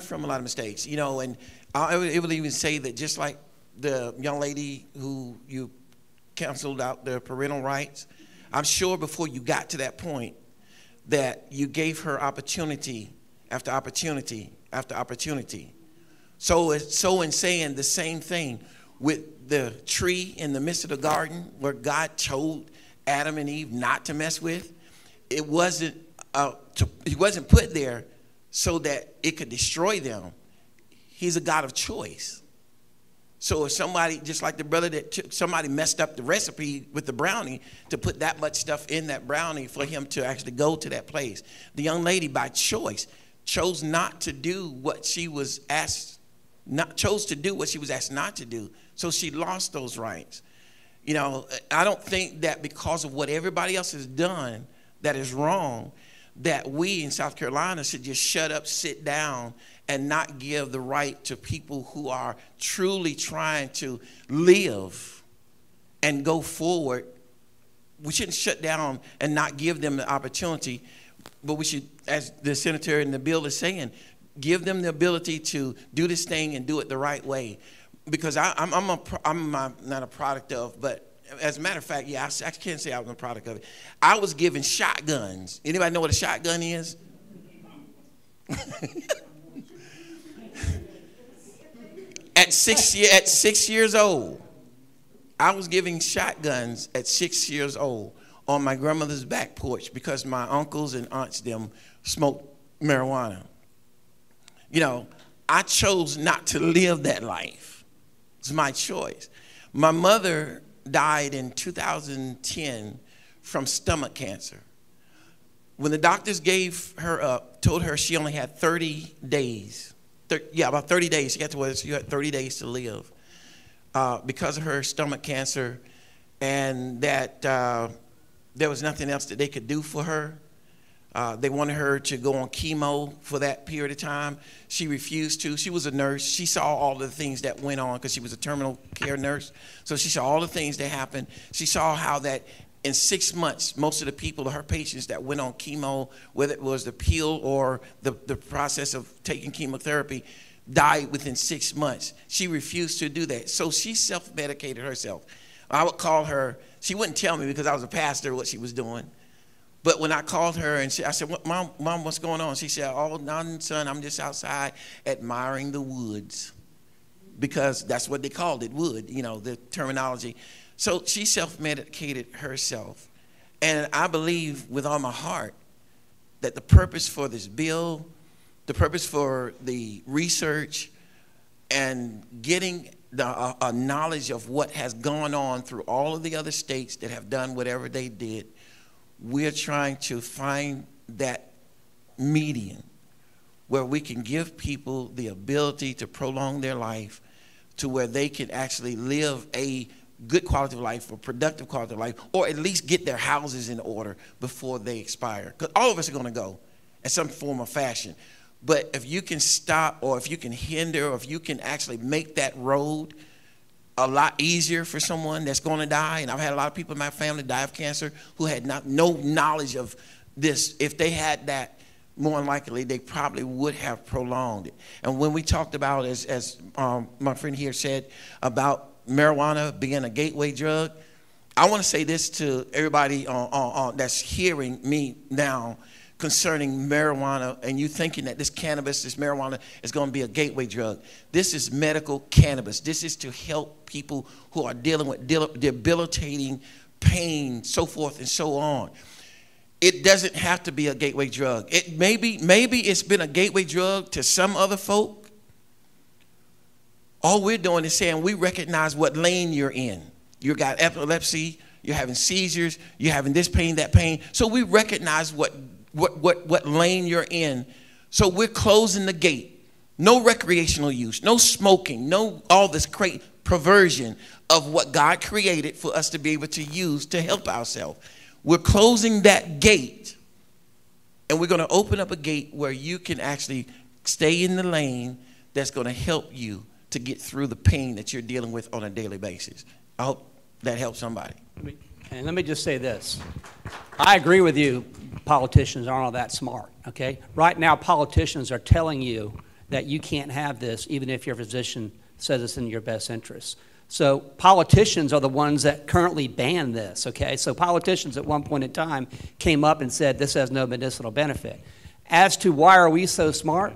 from a lot of mistakes, you know, and it will even say that just like the young lady who you canceled out their parental rights, I'm sure before you got to that point that you gave her opportunity after opportunity after opportunity So in saying the same thing with the tree in the midst of the garden where God told Adam and Eve not to mess with, it wasn't he wasn't put there so that it could destroy them. He's a God of choice. So if somebody, just like the brother somebody messed up the recipe with the brownie to put that much stuff in that brownie for him to actually go to that place. The young lady, by choice, chose not to do what she was asked, chose to do what she was asked not to do. So she lost those rights. You know, I don't think that because of what everybody else has done that is wrong, that we in South Carolina should just shut up, sit down, and not give the right to people who are truly trying to live and go forward. We shouldn't shut down and not give them the opportunity, but we should, as the senator in the bill is saying, give them the ability to do this thing and do it the right way. Because I'm not a product of, but as a matter of fact, yeah, I can't say I was a product of it. I was given shotguns. Anybody know what a shotgun is? At 6 years old, I was giving shotguns at 6 years old on my grandmother's back porch because my uncles and aunts them smoked marijuana. You know, I chose not to live that life. It's my choice. My mother died in 2010 from stomach cancer. When the doctors gave her up, told her she only had 30 days. About 30 days. She got to where she had 30 days to live because of her stomach cancer, and that there was nothing else that they could do for her. They wanted her to go on chemo for that period of time. She refused to. She was a nurse. She saw all the things that went on because she was a terminal care nurse. So she saw all the things that happened. She saw how that in 6 months, most of the people, her patients that went on chemo, whether it was the pill or the process of taking chemotherapy, died within 6 months. She refused to do that. So she self-medicated herself. I would call her. She wouldn't tell me because I was a pastor what she was doing. But when I called her and I said, Mom, what's going on? She said, oh, none, son, I'm just outside admiring the woods. Because that's what they called it, wood, you know, the terminology. So she self-medicated herself. And I believe with all my heart that the purpose for this bill, the purpose for the research, and getting a knowledge of what has gone on through all of the other states that have done whatever they did, we're trying to find that median where we can give people the ability to prolong their life to where they can actually live a good quality of life or productive quality of life, or at least get their houses in order before they expire. Because all of us are going to go in some form or fashion. But if you can stop, or if you can hinder, or if you can actually make that road a lot easier for someone that's going to die, and I've had a lot of people in my family die of cancer who had no knowledge of this. If they had that, more than likely they probably would have prolonged it. And when we talked about, as my friend here said, about marijuana being a gateway drug, I want to say this to everybody that's hearing me now concerning marijuana, and you thinking that this cannabis, this marijuana is going to be a gateway drug. This is medical cannabis. This is to help people who are dealing with debilitating pain, so forth and so on. It doesn't have to be a gateway drug. It maybe it's been a gateway drug to some other folk. All we're doing is saying we recognize what lane you're in. You got epilepsy, you're having seizures, you're having this pain, that pain. So we recognize what lane you're in. So we're closing the gate. No recreational use, no smoking, no all this great perversion of what God created for us to be able to use to help ourselves. We're closing that gate, and we're going to open up a gate where you can actually stay in the lane that's going to help you to get through the pain that you're dealing with on a daily basis. I hope that helps somebody. And let me just say this. I agree with you, politicians aren't all that smart, okay? Right now, politicians are telling you that you can't have this even if your physician says it's in your best interest. So politicians are the ones that currently ban this, okay? So politicians at one point in time came up and said this has no medicinal benefit. As to why are we so smart,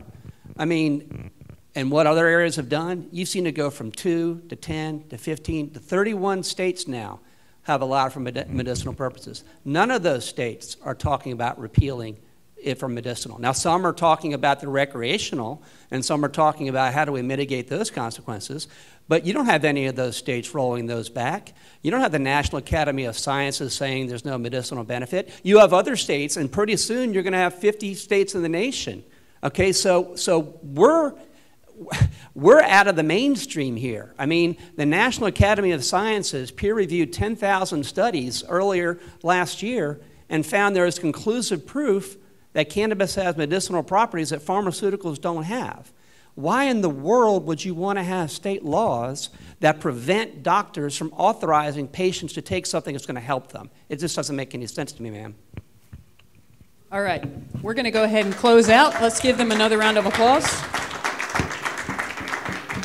I mean, and what other areas have done, you've seen it go from 2 to 10 to 15 to 31 states now have allowed for medicinal purposes. None of those states are talking about repealing it for medicinal. Now, some are talking about the recreational, and some are talking about how do we mitigate those consequences, but you don't have any of those states rolling those back. You don't have the National Academy of Sciences saying there's no medicinal benefit. You have other states, and pretty soon you're going to have 50 states in the nation. Okay, so we're out of the mainstream here. I mean, the National Academy of Sciences peer-reviewed 10,000 studies earlier last year and found there is conclusive proof that cannabis has medicinal properties that pharmaceuticals don't have. Why in the world would you want to have state laws that prevent doctors from authorizing patients to take something that's going to help them? It just doesn't make any sense to me, ma'am. All right, we're going to go ahead and close out. Let's give them another round of applause.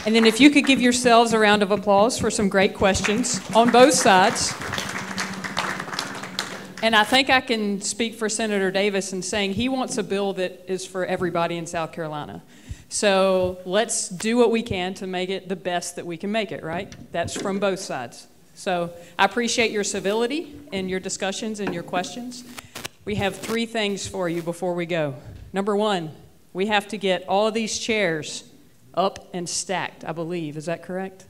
And then if you could give yourselves a round of applause for some great questions on both sides. And I think I can speak for Senator Davis in saying he wants a bill that is for everybody in South Carolina. So let's do what we can to make it the best that we can make it, right? That's from both sides. So I appreciate your civility and your discussions and your questions. We have 3 things for you before we go. Number 1, we have to get all of these chairs up and stacked, I believe. Is that correct?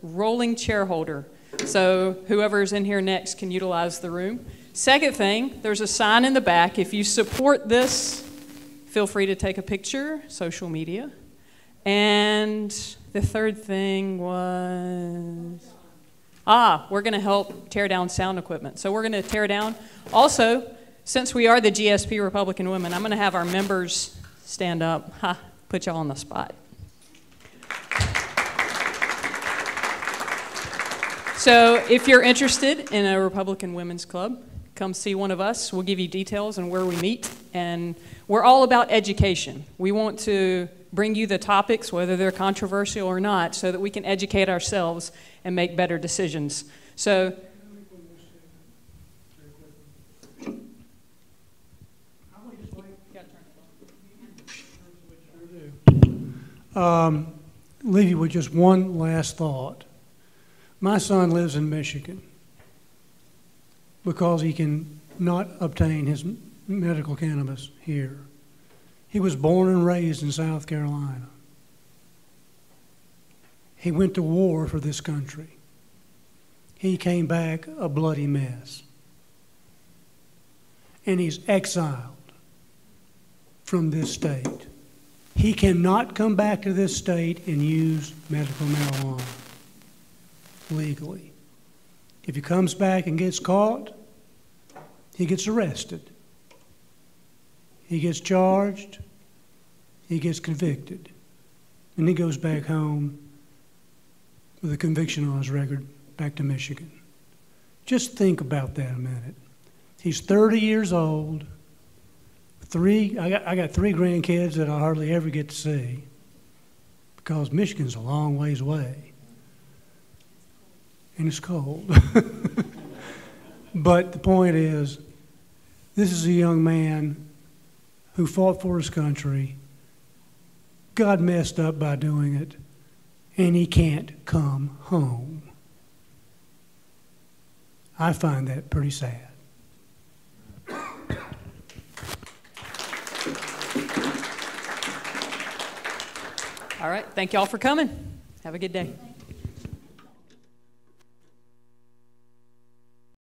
Rolling chair holder. So whoever's in here next can utilize the room. Second thing, there's a sign in the back. If you support this, feel free to take a picture, social media. And the third thing was, we're going to help tear down sound equipment. So we're going to tear down. Also, since we are the GSP Republican Women, I'm going to have our members stand up. Put y'all on the spot. So if you're interested in a Republican Women's Club, come see one of us. We'll give you details on where we meet. And we're all about education. We want to bring you the topics, whether they're controversial or not, so that we can educate ourselves and make better decisions. So leave you with just one last thought. My son lives in Michigan because he can not obtain his medical cannabis here. He was born and raised in South Carolina. He went to war for this country. He came back a bloody mess. And he's exiled from this state. He cannot come back to this state and use medical marijuana legally. If he comes back and gets caught, he gets arrested. He gets charged. He gets convicted. And he goes back home with a conviction on his record, back to Michigan. Just think about that a minute. He's 30 years old. I got 3 grandkids that I hardly ever get to see because Michigan's a long ways away. And it's cold. But the point is, this is a young man who fought for his country, got messed up by doing it, and he can't come home. I find that pretty sad. all right, thank y'all for coming. Have a good day.